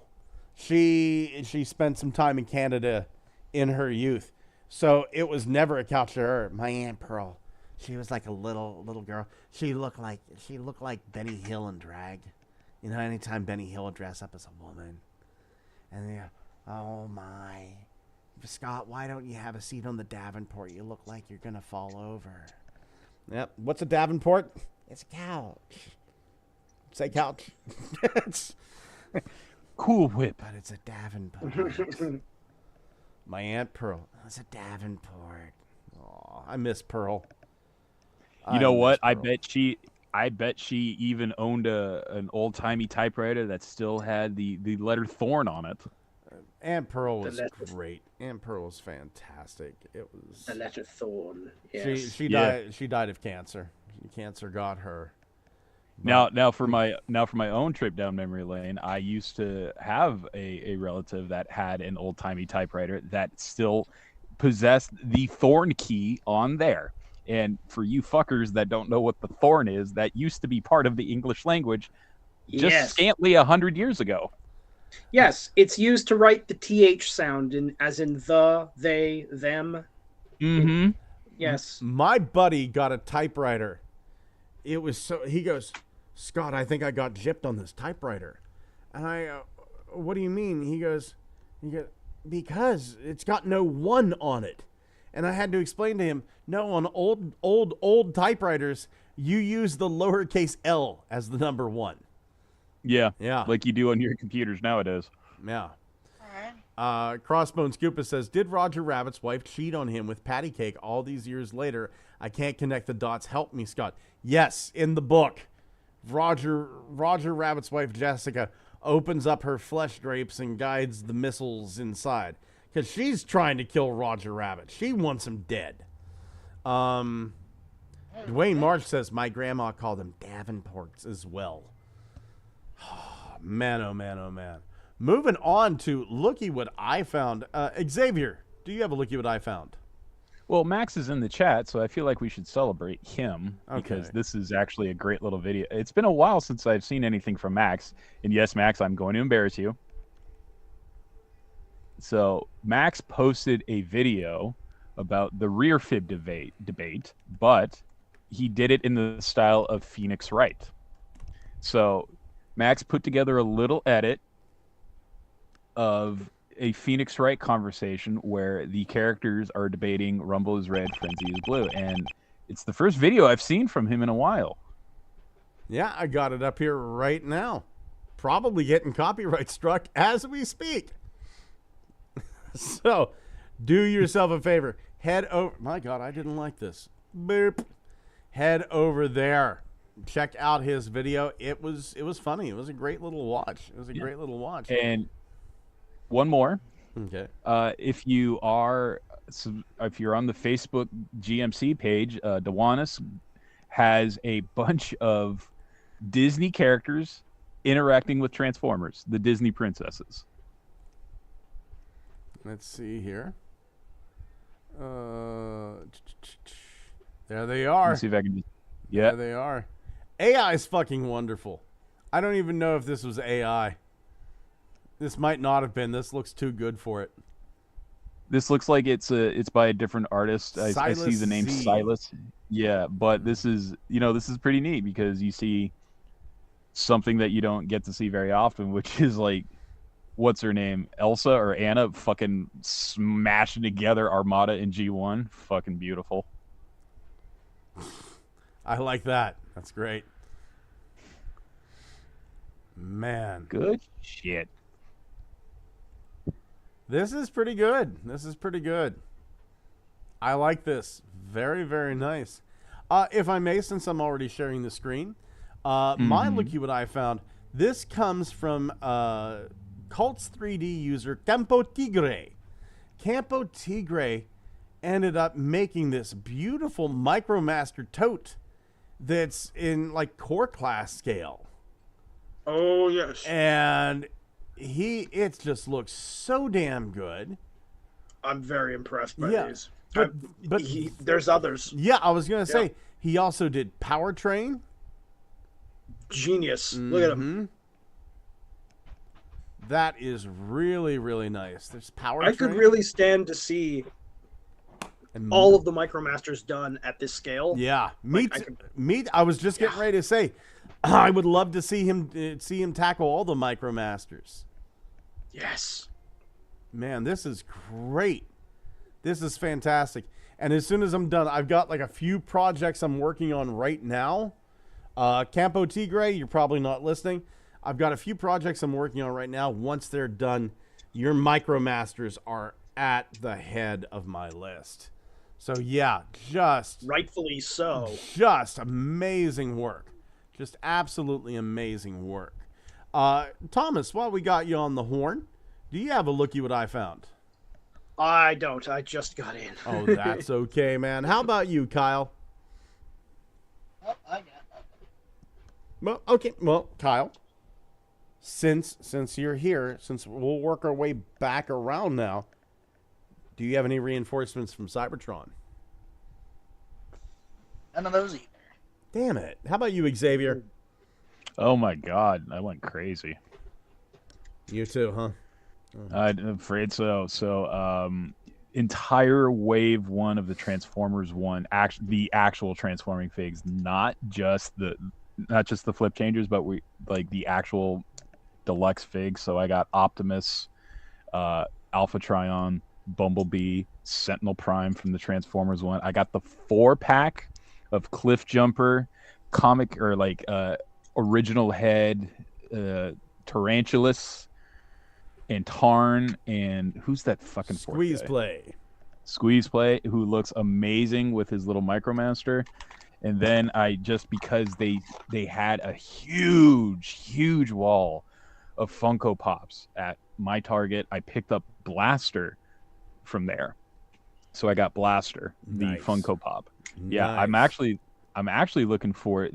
she spent some time in Canada in her youth. So it was never a couch to her. My Aunt Pearl, she was like a little girl. She looked like Benny Hill in drag. You know, anytime Benny Hill would dress up as a woman. And yeah, oh my. Scott, why don't you have a seat on the Davenport? You look like you're going to fall over. Yep. What's a Davenport? It's a couch. Say couch. It's Cool Whip. but it's a Davenport. My Aunt Pearl. It's a Davenport. Aw, I miss Pearl. You know what? miss I Pearl. bet she even owned an old timey typewriter that still had the letter Thorn on it. Aunt Pearl was The letter- great. Aunt Pearl was fantastic. It was. The letter Thorn. Yes. She Yeah. died. She died of cancer. Cancer got her. Now for my own trip down memory lane, I used to have a relative that had an old timey typewriter that still possessed the Thorn key on there. And for you fuckers that don't know what the Thorn is, that used to be part of the English language just Yes. scantly 100 years ago. Yes, it's used to write the TH sound, as in the, they, them. Mm-hmm. Yes. My buddy got a typewriter. It was so. He goes, Scott, I think I got gypped on this typewriter. And I, what do you mean? He goes, because it's got no one on it. And I had to explain to him, no, on old typewriters, you use the lowercase L as the number one. Yeah. Yeah. Like you do on your computers nowadays. Yeah. All right. Crossbones Koopa says, did Roger Rabbit's wife cheat on him with patty cake all these years later? I can't connect the dots. Help me, Scott. Yes, in the book, Roger Rabbit's wife, Jessica, opens up her flesh drapes and guides the missiles inside. Because she's trying to kill Roger Rabbit. She wants him dead. Dwayne Marsh says, my grandma called them Davenports as well. Man, oh man, oh man. Moving on to Looky What I Found. Xavier, do you have a Looky What I Found? Well, Max is in the chat, so I feel like we should celebrate him because Okay. this is actually a great little video. It's been a while since I've seen anything from Max. And yes, Max, I'm going to embarrass you. So Max posted a video about the rear fib debate, but he did it in the style of Phoenix Wright. So Max put together a little edit of a Phoenix Wright conversation where the characters are debating Rumble is red, Frenzy is blue. And it's the first video I've seen from him in a while. Yeah, I got it up here right now. Probably getting copyright struck as we speak. So, do yourself a favor. Head over. My God, I didn't like this. Boop. Head over there. Check out his video. It was funny. It was a great little watch. Great little watch. And one more. Okay. If you're on the Facebook GMC page, Dewanis has a bunch of Disney characters interacting with Transformers, the Disney princesses. Let's see here. There they are. Let's see if I can. There Yeah. they are. AI is fucking wonderful. I don't even know if this was AI. This might not have been. This looks too good for it. This looks like it's by a different artist. I see the name Silas Z. Silas. Yeah, but this is pretty neat because you see something that you don't get to see very often, which is like, what's her name? Elsa or Anna fucking smashing together Armada and G1. Fucking beautiful. I like that. That's great. Man, Good shit. this is pretty good. I like this. Very, very nice. If I may, since I'm already sharing the screen, my Looky What I Found. This comes from Cults 3D user Campo Tigre. Campo Tigre ended up making this beautiful Micromaster tote that's in like core class scale. Oh, yes. And it just looks so damn good. I'm very impressed by Yeah, these. but There's others. yeah, I was gonna say he also did Powertrain. Genius. Look at him. That is really, really nice. There's Powertrain. I could really stand to see and all of the Micromasters done at this scale. Yeah, Like, I was just getting ready to say, I would love to see him tackle all the Micromasters. Yes. Man, this is great. This is fantastic. And as soon as I'm done, I've got like a few projects I'm working on right now. Campo Tigre, you're probably not listening. I've got a few projects I'm working on right now. Once they're done, your Micromasters are at the head of my list. So yeah, rightfully so. Just amazing work. Just absolutely amazing work. Thomas, while we got you on the horn, do you have a looky what I found? I don't. I just got in. Oh, that's okay, man. How about you, Kyle? Oh, I got that. Well, okay. Well, Kyle, since you're here, since we'll work our way back around now, do you have any reinforcements from Cybertron? None of those either. Damn it. How about you, Xavier? Oh my God, I went crazy. You too, huh? I'm afraid so. So, entire wave 1 of the Transformers 1, the actual transforming figs, not just the flip changers, but the actual deluxe figs. So I got Optimus, Alpha Trion, Bumblebee, Sentinel Prime from the Transformers 1. I got the 4-pack of Cliff Jumper, comic or original head, Tarantulas, and Tarn, and who's that fucking Squeeze guy? Play, who looks amazing with his little Micromaster. And then because they had a huge wall of Funko Pops at my Target, I picked up Blaster from there. So I got Blaster, the Nice. Funko Pop. Yeah, Nice. I'm actually looking for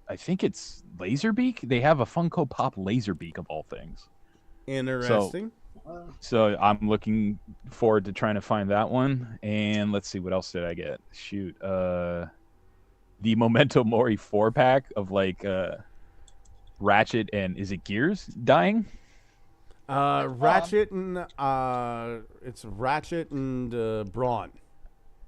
I think it's Laserbeak. They have a Funko Pop Laserbeak of all things. Interesting. So I'm looking forward to trying to find that one. And let's see, what else did I get? Shoot, the Memento Mori 4-pack of Ratchet and is it Gears dying? Ratchet and it's Ratchet and Brawn.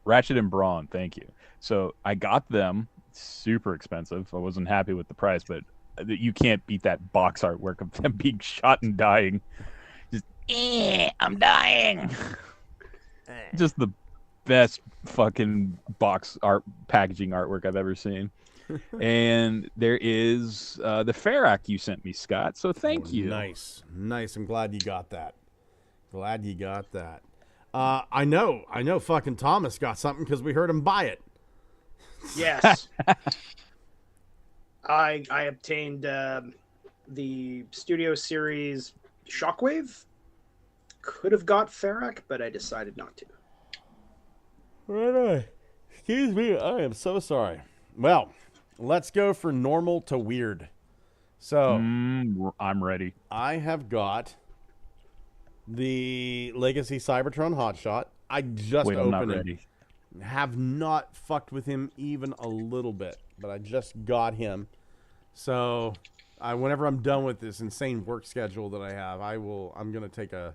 Ratchet and Brawn, thank you. So I got them, super expensive. I wasn't happy with the price, but you can't beat that box artwork of them being shot and dying. Just, I'm dying. Just the best fucking box art packaging artwork I've ever seen. And there is the Ferrac you sent me, Scott. So thank you. Nice. I'm glad you got that. I know fucking Thomas got something because we heard him buy it. Yes. I obtained the Studio Series Shockwave. Could have got Ferrac, but I decided not to. Right. Excuse me, I am so sorry. Well, let's go for normal to weird. So I'm ready. I have got the Legacy Cybertron Hotshot. I just Wait, I'm not opened it. ready. Have not fucked with him even a little bit, but I just got him. So, whenever I'm done with this insane work schedule that I have, I'm gonna take a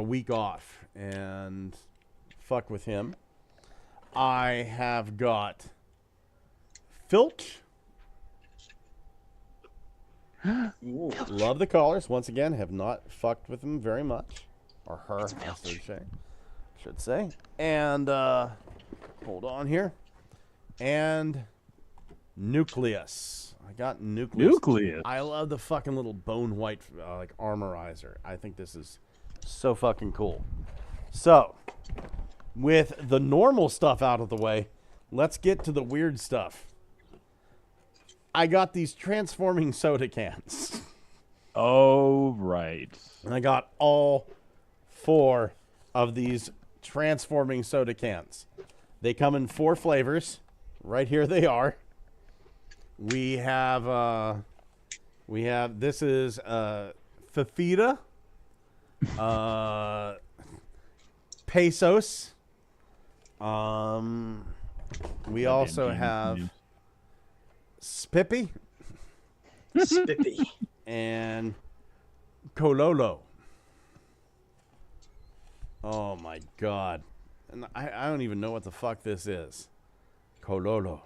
week off and fuck with him. I have got Filch. Love the colors. Once again, have not fucked with him very much, or her, I should say. And hold on here. And Nucleus. I got Nucleus. I love the fucking little bone white armorizer. I think this is so fucking cool. So, with the normal stuff out of the way, let's get to the weird stuff. I got these transforming soda cans. Oh, right. And I got all 4 of these transforming soda cans. They come in 4 flavors. Right here they are. We have this is Fafita, Pesos. We also have Spippy Spippy. and Kololo. Oh my God. And I don't even know what the fuck this is. Kololo.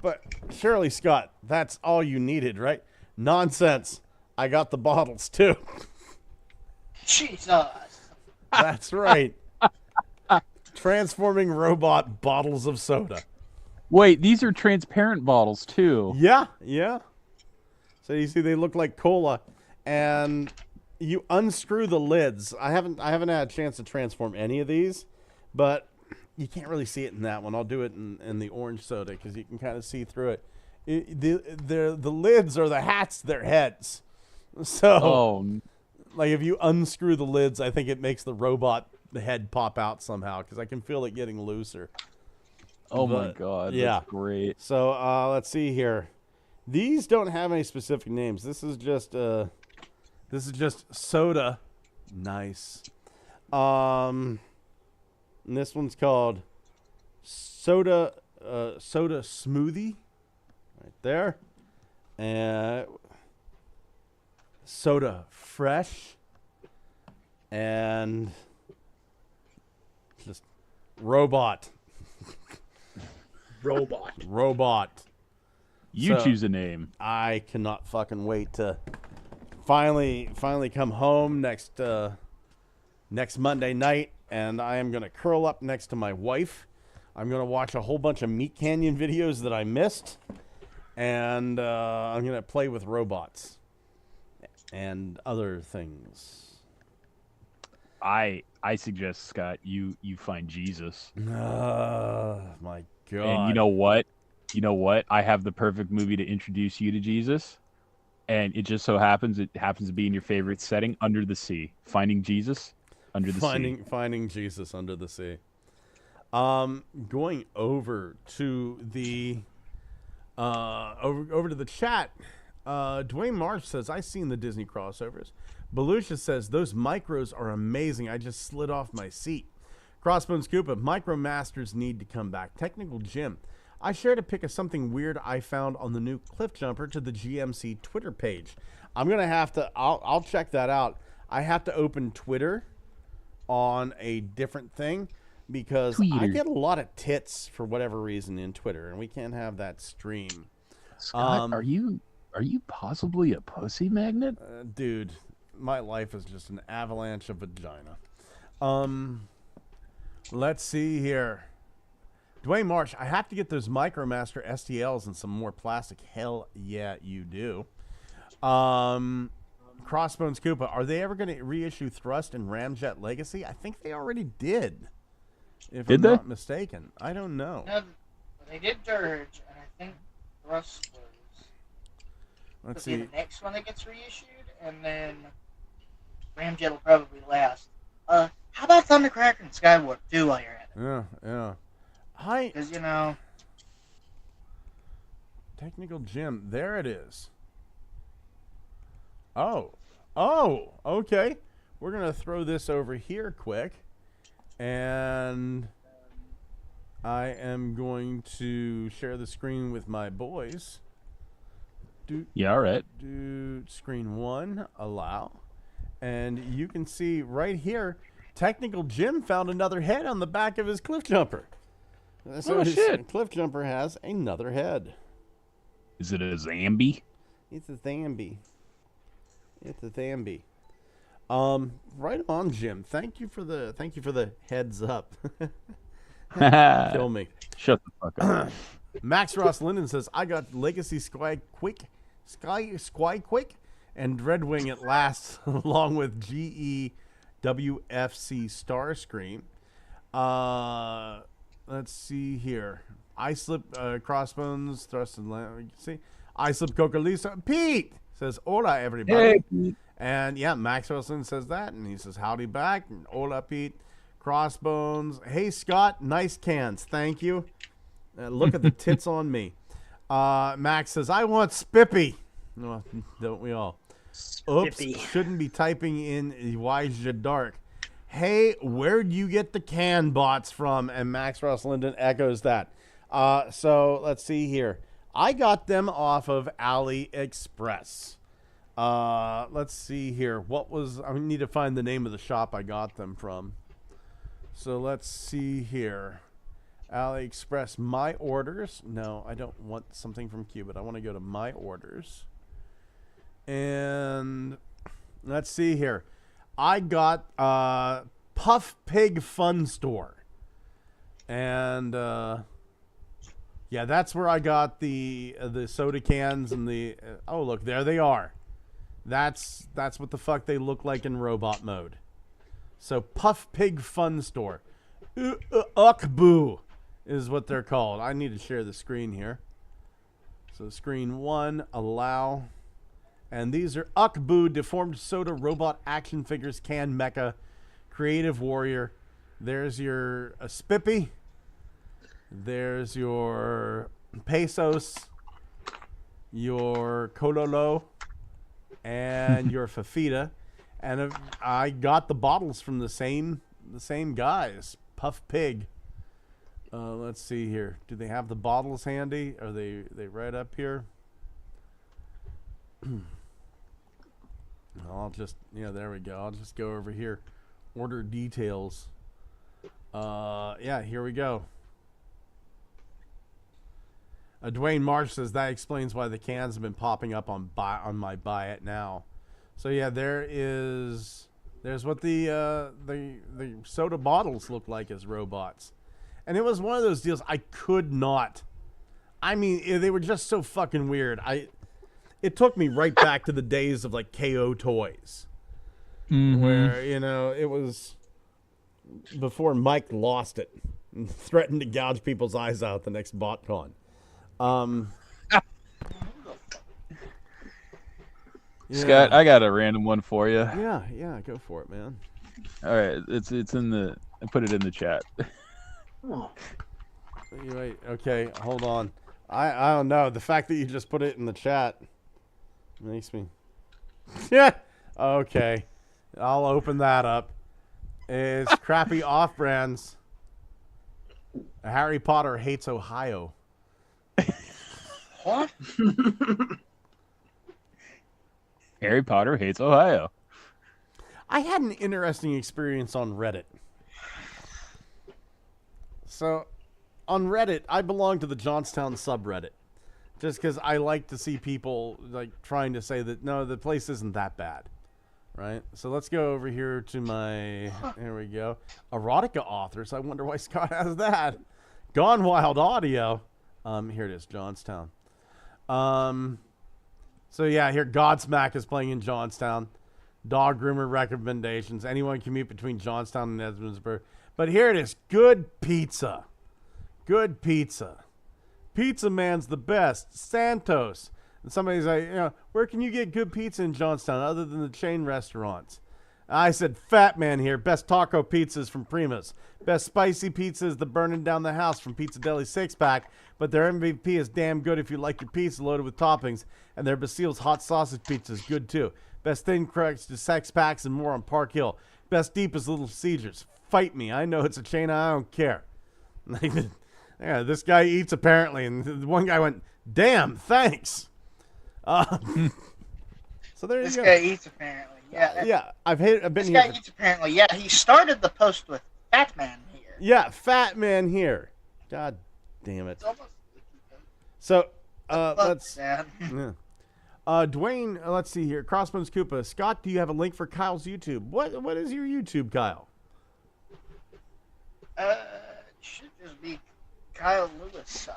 But Shirley Scott, that's all you needed, right? Nonsense. I got the bottles too. Jesus. That's right. Transforming robot bottles of soda. Wait, these are transparent bottles too. Yeah. So you see, they look like cola, and you unscrew the lids. I haven't had a chance to transform any of these, but you can't really see it in that one. I'll do it in the orange soda because you can kind of see through it. The lids are the hats, they're heads. So, like if you unscrew the lids, I think it makes the robot head pop out somehow because I can feel it getting looser. Oh my God, that's great. So let's see here. These don't have any specific names. This is just soda. Nice. And this one's called soda smoothie. Right there. And soda fresh. And just robot. Robot. You So, choose a name. I cannot fucking wait to finally come home next Monday night, and I am gonna curl up next to my wife. I'm gonna watch a whole bunch of Meat Canyon videos that I missed, and I'm gonna play with robots and other things. I suggest, Scott, you find Jesus. My God. And you know what? I have the perfect movie to introduce you to Jesus. And it just so happens to be in your favorite setting, Under the Sea. Finding Jesus under the sea. Finding Jesus under the sea. Going over to the over to the chat. Dwayne Marsh says, "I've seen the Disney crossovers." Belucia says, "Those micros are amazing. I just slid off my seat." Crossbones Koopa, Micro Masters need to come back. Technical Jim, I shared a pic of something weird I found on the new Cliff Jumper to the GMC Twitter page. I'm gonna have to. I'll check that out. I have to open Twitter on a different thing because I get a lot of tits for whatever reason in Twitter, and we can't have that stream. Scott, are you possibly a pussy magnet? Dude, my life is just an avalanche of vagina. Let's see here. Dwayne Marsh, I have to get those MicroMaster STLs and some more plastic. Hell yeah, you do. Crossbones Koopa, are they ever going to reissue Thrust and Ramjet Legacy? I think they already did. If I'm not mistaken. I don't know. No, they did Dirge, and I think Thrust was. Let's see. see. The next one that gets reissued, and then Ramjet will probably last. How about Thundercracker and Skywarp too while you're at it? Yeah. Because, Technical Jim, there it is. Oh, okay. We're going to throw this over here quick. And I am going to share the screen with my boys. Yeah, all right. Do screen 1, allow. And you can see right here, Technical Jim found another head on the back of his Cliff Jumper. So shit. Cliff Jumper has another head. Is it a Zambi? It's a Zambi. Right on, Jim. Thank you for the heads up. Kill me. Shut the fuck up. Max Ross Linden says, "I got Legacy Sky Quick, and Dreadwing at last, along with GEWFC Starscream." Let's see here. Islip Crossbones, Thrust and Land. See, Islip Coca-Lisa. Pete says, "Hola, everybody." Hey, Pete. And yeah, Max Wilson says that, and he says, "Howdy back." And hola, Pete. Crossbones. Hey, Scott. Nice cans. Thank you. Look at the tits on me. Max says, "I want Spippy." Well, don't we all? Oops, Spippy. shouldn't be typing in Elijah Dark. Hey, where'd you get the can bots from? And Max Ross Linden echoes that. So let's see here. I got them off of AliExpress. Let's see here. I need to find the name of the shop I got them from. So let's see here. AliExpress, my orders. No, I don't want something from Cuba. I want to go to my orders. And let's see here. I got Puff Pig Fun Store. And yeah, that's where I got the soda cans and the oh, look, there they are. That's what the fuck they look like in robot mode. So Puff Pig Fun Store. Ukboo is what they're called. I need to share the screen here. So screen 1, allow. And these are Ukboo Deformed Soda Robot Action Figures Can Mecha Creative Warrior. There's your Spippy. There's your Pesos. Your Kololo. And your Fafita. And I got the bottles from the same guys. Puff Pig. Let's see here. Do they have the bottles handy? Are they right up here? I'll just, there we go. I'll just go over here. Order details. Yeah, here we go. Dwayne Marsh says that explains why the cans have been popping up on my buy it now. So yeah, there's what the soda bottles look like as robots. And it was one of those deals I could not. I mean, they were just so fucking weird. It took me right back to the days of like KO Toys. Mm-hmm. Where, it was before Mike lost it and threatened to gouge people's eyes out the next BotCon. Yeah. Scott, I got a random one for you. Yeah, go for it, man. All right, it's in the. I put it in the chat. Oh. Wait, okay, hold on. I don't know. The fact that you just put it in the chat makes me. Yeah. Okay, I'll open that up. It's crappy off-brands. Harry Potter hates Ohio. What? Harry Potter hates Ohio. I had an interesting experience on Reddit. So, on Reddit, I belong to the Johnstown subreddit. Just because I like to see people like trying to say that, no, the place isn't that bad. Right? So let's go over here to my, here we go. Erotica authors. I wonder why Scott has that. Gone Wild Audio. Here it is, Johnstown. So yeah, here Godsmack is playing in Johnstown. Dog groomer recommendations. Anyone commute between Johnstown and Edmundsburg. But here it is. Good pizza. Good pizza. Pizza Man's the best. Santos. And somebody's like, where can you get good pizza in Johnstown other than the chain restaurants? I said, Fat Man here. Best taco pizzas from Primus. Best spicy pizza is the Burning Down the House from Pizza Deli 6-pack. But their MVP is damn good if you like your pizza loaded with toppings. And their Basile's hot sausage pizza is good too. Best thin crust is 6-packs and more on Park Hill. Best deep is Little Caesars. Fight me. I know it's a chain. I don't care. Yeah, this guy eats apparently. And one guy went, damn, thanks. So there you go. This guy eats apparently. Yeah. Yeah, I've been this here. This guy eats apparently. Yeah, he started the post with Fat Man here. Yeah, Fat Man here. God damn it. It's almost... So, let's... Sad. Yeah. Dwayne, let's see here. Crossbones Koopa. Scott, do you have a link for Kyle's YouTube? What is your YouTube, Kyle? It should just be Kyle Lewis.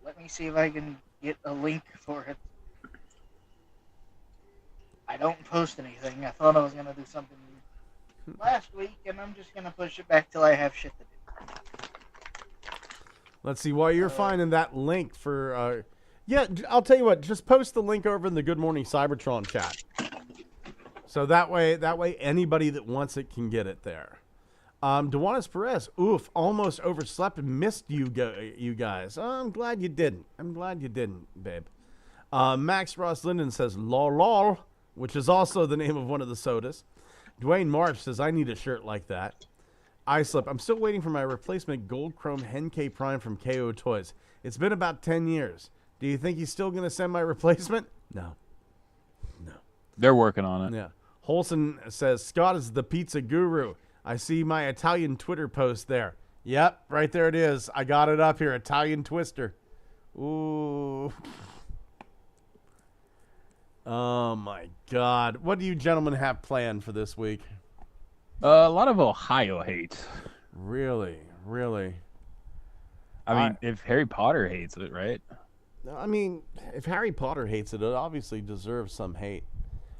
Let me see if I can get a link for it. I don't post anything. I thought I was going to do something last week, and I'm just going to push it back till I have shit to do. Let's see. While you're finding that link for... yeah, I'll tell you what. Just post the link over in the Good Morning Cybertron chat. So that way anybody that wants it can get it there. Dewanis Perez, oof, almost overslept and missed you guys. I'm glad you didn't. Babe. Max Ross Linden says, lol, lol, which is also the name of one of the sodas. Dwayne March says, I need a shirt like that. Islip, I'm still waiting for my replacement Gold Chrome Henkei Prime from KO Toys. It's been about 10 years. Do you think he's still going to send my replacement? No. They're working on it. Yeah. Holson says, Scott is the pizza guru. I see my Italian Twitter post there. Yep, right there it is. I got it up here. Italian Twister. Ooh. Oh, my God. What do you gentlemen have planned for this week? A lot of Ohio hate. Really? I mean, if Harry Potter hates it, right? I mean, if Harry Potter hates it, it obviously deserves some hate.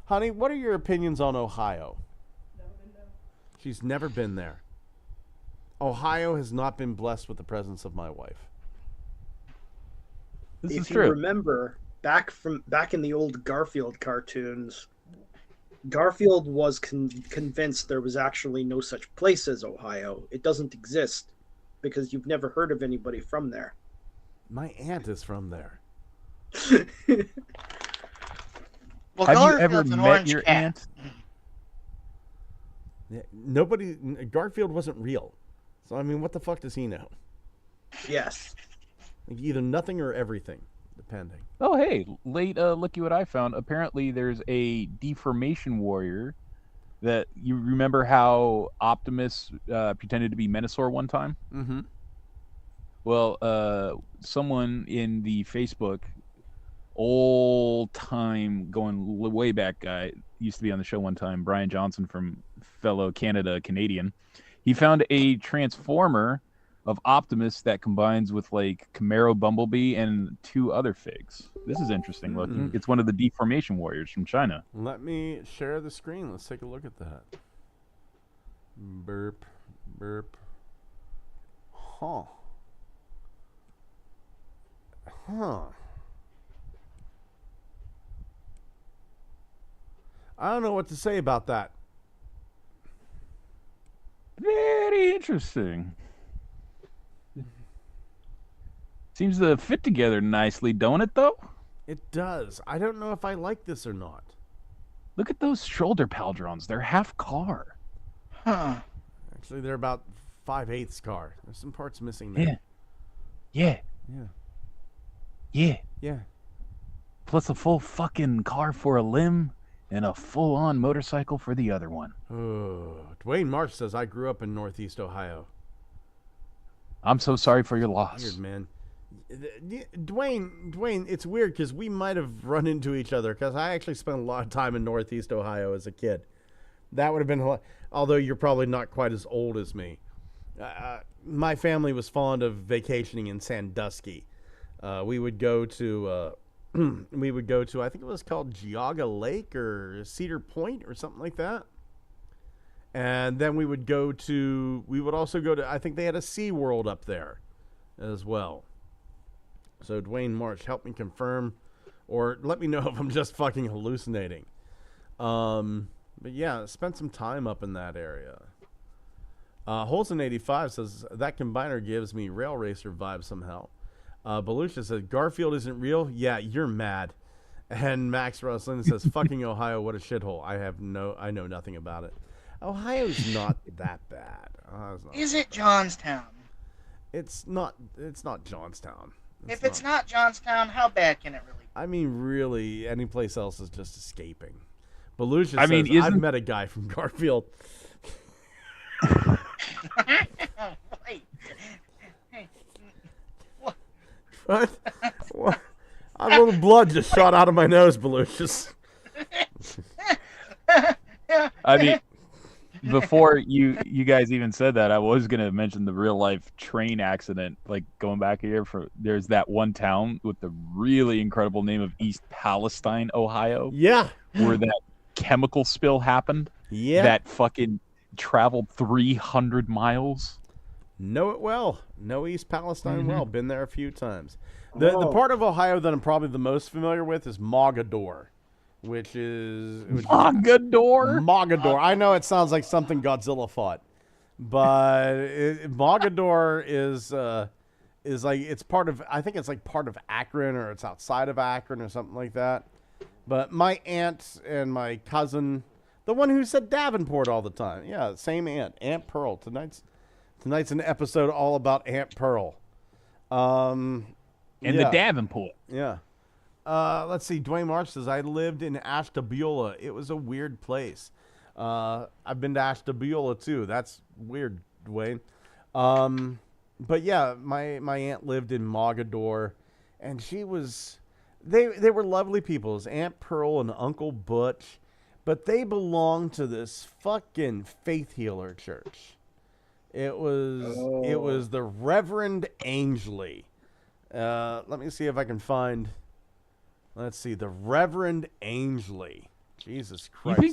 Honey, what are your opinions on Ohio? Never been there. She's never been there. Ohio has not been blessed with the presence of my wife. This is If you true. remember, back in the old Garfield cartoons, Garfield was convinced there was actually no such place as Ohio. It doesn't exist because you've never heard of anybody from there. My aunt is from there. Well, Have you ever Garfield's an met orange your cat. aunt? Yeah, Garfield wasn't real. So, I mean, what the fuck does he know? Yes. Like, either nothing or everything, depending. Oh, hey, looky what I found. Apparently, there's a deformation warrior that you remember how Optimus pretended to be Menasor one time? Mm-hmm. Well, someone in the Facebook, old time, going way back guy, used to be on the show one time, Brian Johnson from fellow Canadian. He found a transformer of Optimus that combines with like Camaro Bumblebee and 2 other figs. This is interesting looking. It's one of the deformation warriors from China. Let me share the screen. Let's take a look at that. Burp. Huh. I don't know what to say about that. Very interesting. Seems to fit together nicely, don't it, though? It does. I don't know if I like this or not. Look at those shoulder pauldrons. They're half car. Huh. Actually, they're about 5/8 car. There's some parts missing there. Yeah. Yeah. Plus a full fucking car for a limb and a full-on motorcycle for the other one. Oh, Dwayne Marsh says, I grew up in Northeast Ohio. I'm so sorry for your loss. Weird, man. Dwayne, it's weird because we might have run into each other because I actually spent a lot of time in Northeast Ohio as a kid. That would have been, although you're probably not quite as old as me. My family was fond of vacationing in Sandusky. We would go to, I think it was called Geauga Lake or Cedar Point or something like that. And then we would also go to, I think they had a SeaWorld up there as well. So Dwayne March, help me confirm or let me know if I'm just fucking hallucinating. But yeah, spent some time up in that area. Holson85 says, that combiner gives me Rail Racer vibes somehow. Belucia says, Garfield isn't real? Yeah, you're mad. And Max Ruslin says, fucking Ohio, what a shithole. I know nothing about it. Ohio's not that bad. Is it Johnstown? It's not Johnstown. If it's not Johnstown, how bad can it really be? I mean, really, any place else is just escaping. Belucia says, I've met a guy from Garfield. Wait. What? What? A little blood just shot out of my nose, Belucius. I mean, before you guys even said that, I was going to mention the real life train accident, like going back here. There's that one town with the really incredible name of East Palestine, Ohio. Yeah. Where that chemical spill happened. Yeah. That fucking traveled 300 miles. Know it well. Know East Palestine well. Been there a few times. The part of Ohio that I'm probably the most familiar with is Mogador, which is Mogador. I know it sounds like something Godzilla fought, but Mogador is like it's part of. I think it's like part of Akron, or it's outside of Akron, or something like that. But my aunt and my cousin, the one who said Davenport all the time, yeah, same Aunt Pearl. Tonight's an episode all about Aunt Pearl. And the Davenport. Yeah. Let's see. Dwayne Marsh says, I lived in Ashtabula. It was a weird place. I've been to Ashtabula too. That's weird, Dwayne. But yeah, my aunt lived in Mogador, and she was. They were lovely people. It was Aunt Pearl and Uncle Butch, but they belonged to this fucking faith healer church. It was the Reverend Angley. Let me see if I can find. Let's see, the Reverend Angley. Jesus Christ! You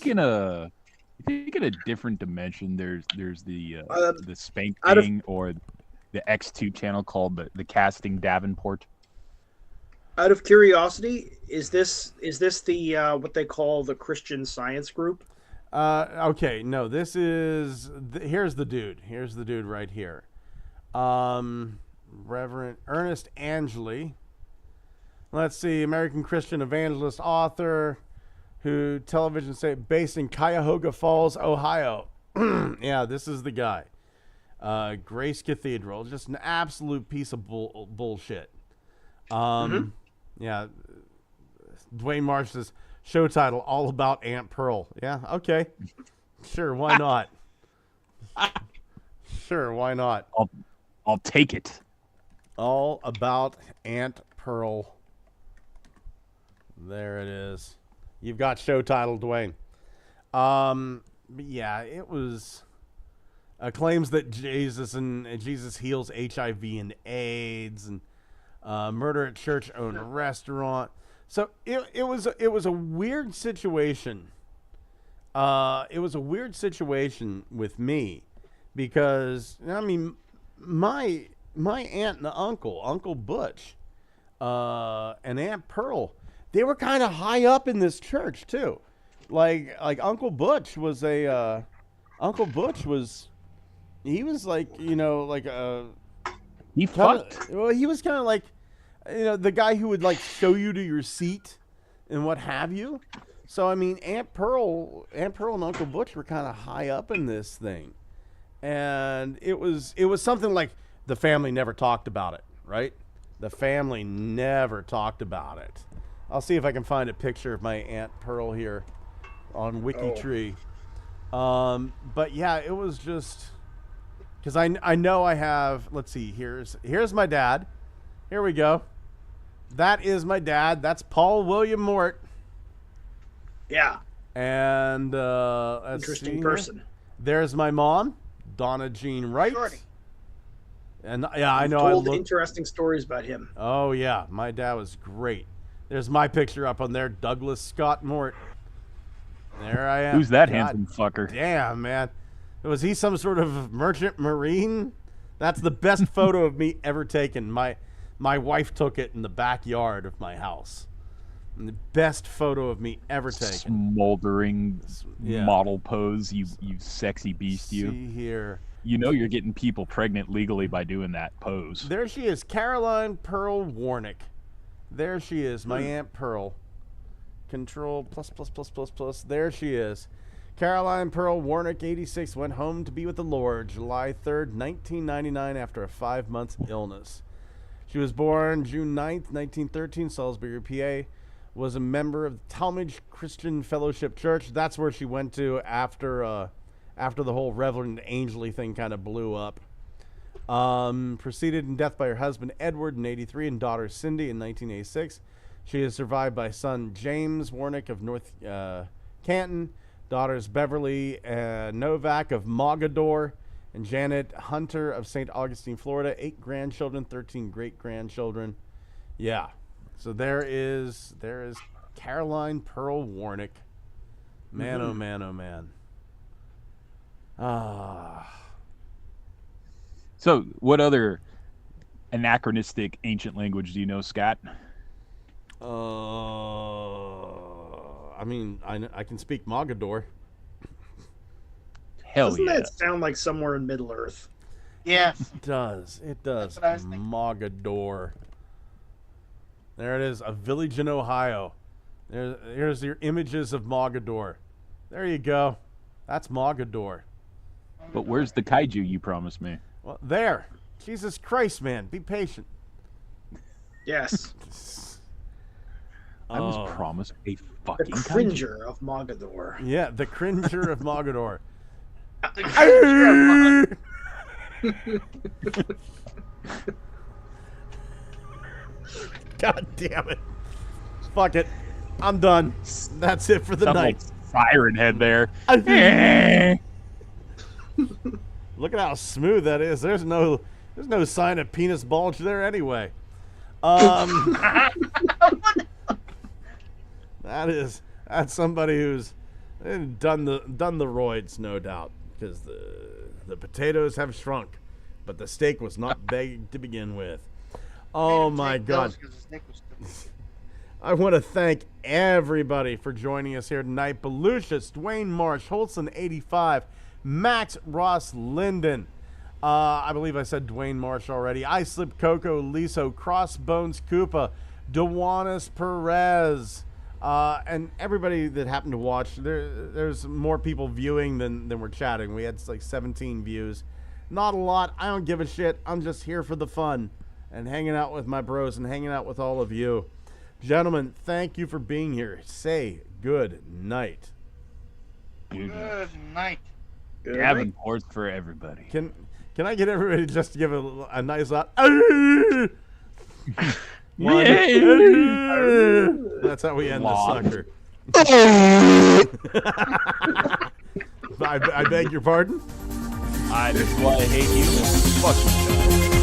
think in a different dimension? There's the Spank thing or the X2 channel called the Casting Davenport. Out of curiosity, is this the what they call the Christian Science group? Okay, no, this is here's the dude. Here's the dude right here. Reverend Ernest Angley. Let's see, American Christian evangelist, author, who television say based in Cuyahoga Falls, Ohio. Yeah, this is the guy. Grace Cathedral, just an absolute piece of bullshit. Yeah, Dwayne Marsh's show title, All About Aunt Pearl. Yeah, okay. Sure, why not? Sure, why not? I'll take it. All About Aunt Pearl. There it is. You've got show title, Dwayne. But yeah, it was claims that Jesus heals HIV and AIDS, and murder at church-owned restaurant. So it was a weird situation. It was a weird situation with me because I mean my aunt and Uncle Butch, and Aunt Pearl, they were kind of high up in this church too. Like Uncle Butch was he was like, like a he fucked. Well, he was kind of like, the guy who would like show you to your seat and what have you. So I mean, Aunt Pearl and Uncle Butch were kind of high up in this thing, and it was something like the family never talked about it, right? The family never talked about it. I'll see if I can find a picture of my Aunt Pearl here on WikiTree. But yeah, it was just because I know I have. Let's see. Here's my dad. Here we go. That is my dad. That's Paul William Mort. Yeah. And interesting person. There's my mom, Donna Jean Wright. Shorty. And yeah, I know. Told interesting stories about him. Oh yeah, my dad was great. There's my picture up on there, Douglas Scott Mort. There I am. Who's that handsome fucker? Damn, man. Was he some sort of merchant marine? That's the best photo of me ever taken. My wife took it in the backyard of my house. And the best photo of me ever taken. Smoldering model pose, you sexy beast, you. See here. You know you're getting people pregnant legally by doing that pose. There she is, Caroline Pearl Warnick. There she is, my Aunt Pearl. Control +++++. There she is. Caroline Pearl Warnick, 86, went home to be with the Lord July 3rd, 1999, after a 5-month illness. She was born June 9th, 1913, Salisbury, PA. Was a member of the Talmage Christian Fellowship Church. That's where she went to after the whole Reverend Angley thing kind of blew up. Preceded in death by her husband Edward in 83 and daughter Cindy in 1986. She is survived by son James Warnick of North Canton, daughters Beverly Novak of Mogador, and Janet Hunter of St. Augustine, Florida. 8 grandchildren, 13 great-grandchildren. Yeah. So there is Caroline Pearl Warnick. Man, oh man, oh man. So, what other anachronistic ancient language do you know, Scott? I mean, I can speak Mogador. Hell Doesn't yeah. that sound like somewhere in Middle Earth? Yes. It does. It does. That's what I was thinking. Mogador. There it is. A village in Ohio. Here's your images of Mogador. There you go. That's Mogador. But where's the kaiju you promised me? Well, there. Jesus Christ, man. Be patient. Yes. I was Oh. promised a The fucking kaiju. Cringer of Mogador. Yeah, the Cringer of Mogador. God damn it. Fuck it. I'm done. That's it for the Sound night. like Siren Head there. Look at how smooth that is. There's no sign of penis bulge there anyway. That's somebody who's done the roids, no doubt, because the potatoes have shrunk, but the steak was not big to begin with. Oh my God. I want to thank everybody for joining us here tonight. Belucius, Dwayne Marsh, Holson 85, Max Ross Linden. I believe I said Dwayne Marsh already. I Slip Coco, Liso, Crossbones Koopa, Dewanis Perez, and everybody that happened to watch. There's more people viewing than we're chatting. We had like 17 views. Not a lot. I don't give a shit. I'm just here for the fun and hanging out with my bros and hanging out with all of you. Gentlemen, thank you for being here. Say good night. Good night. Davenport's for everybody. Can I get everybody just to give a nice loud? That's how we end this sucker. I beg your pardon? That's why I hate you. Fuck you, guys.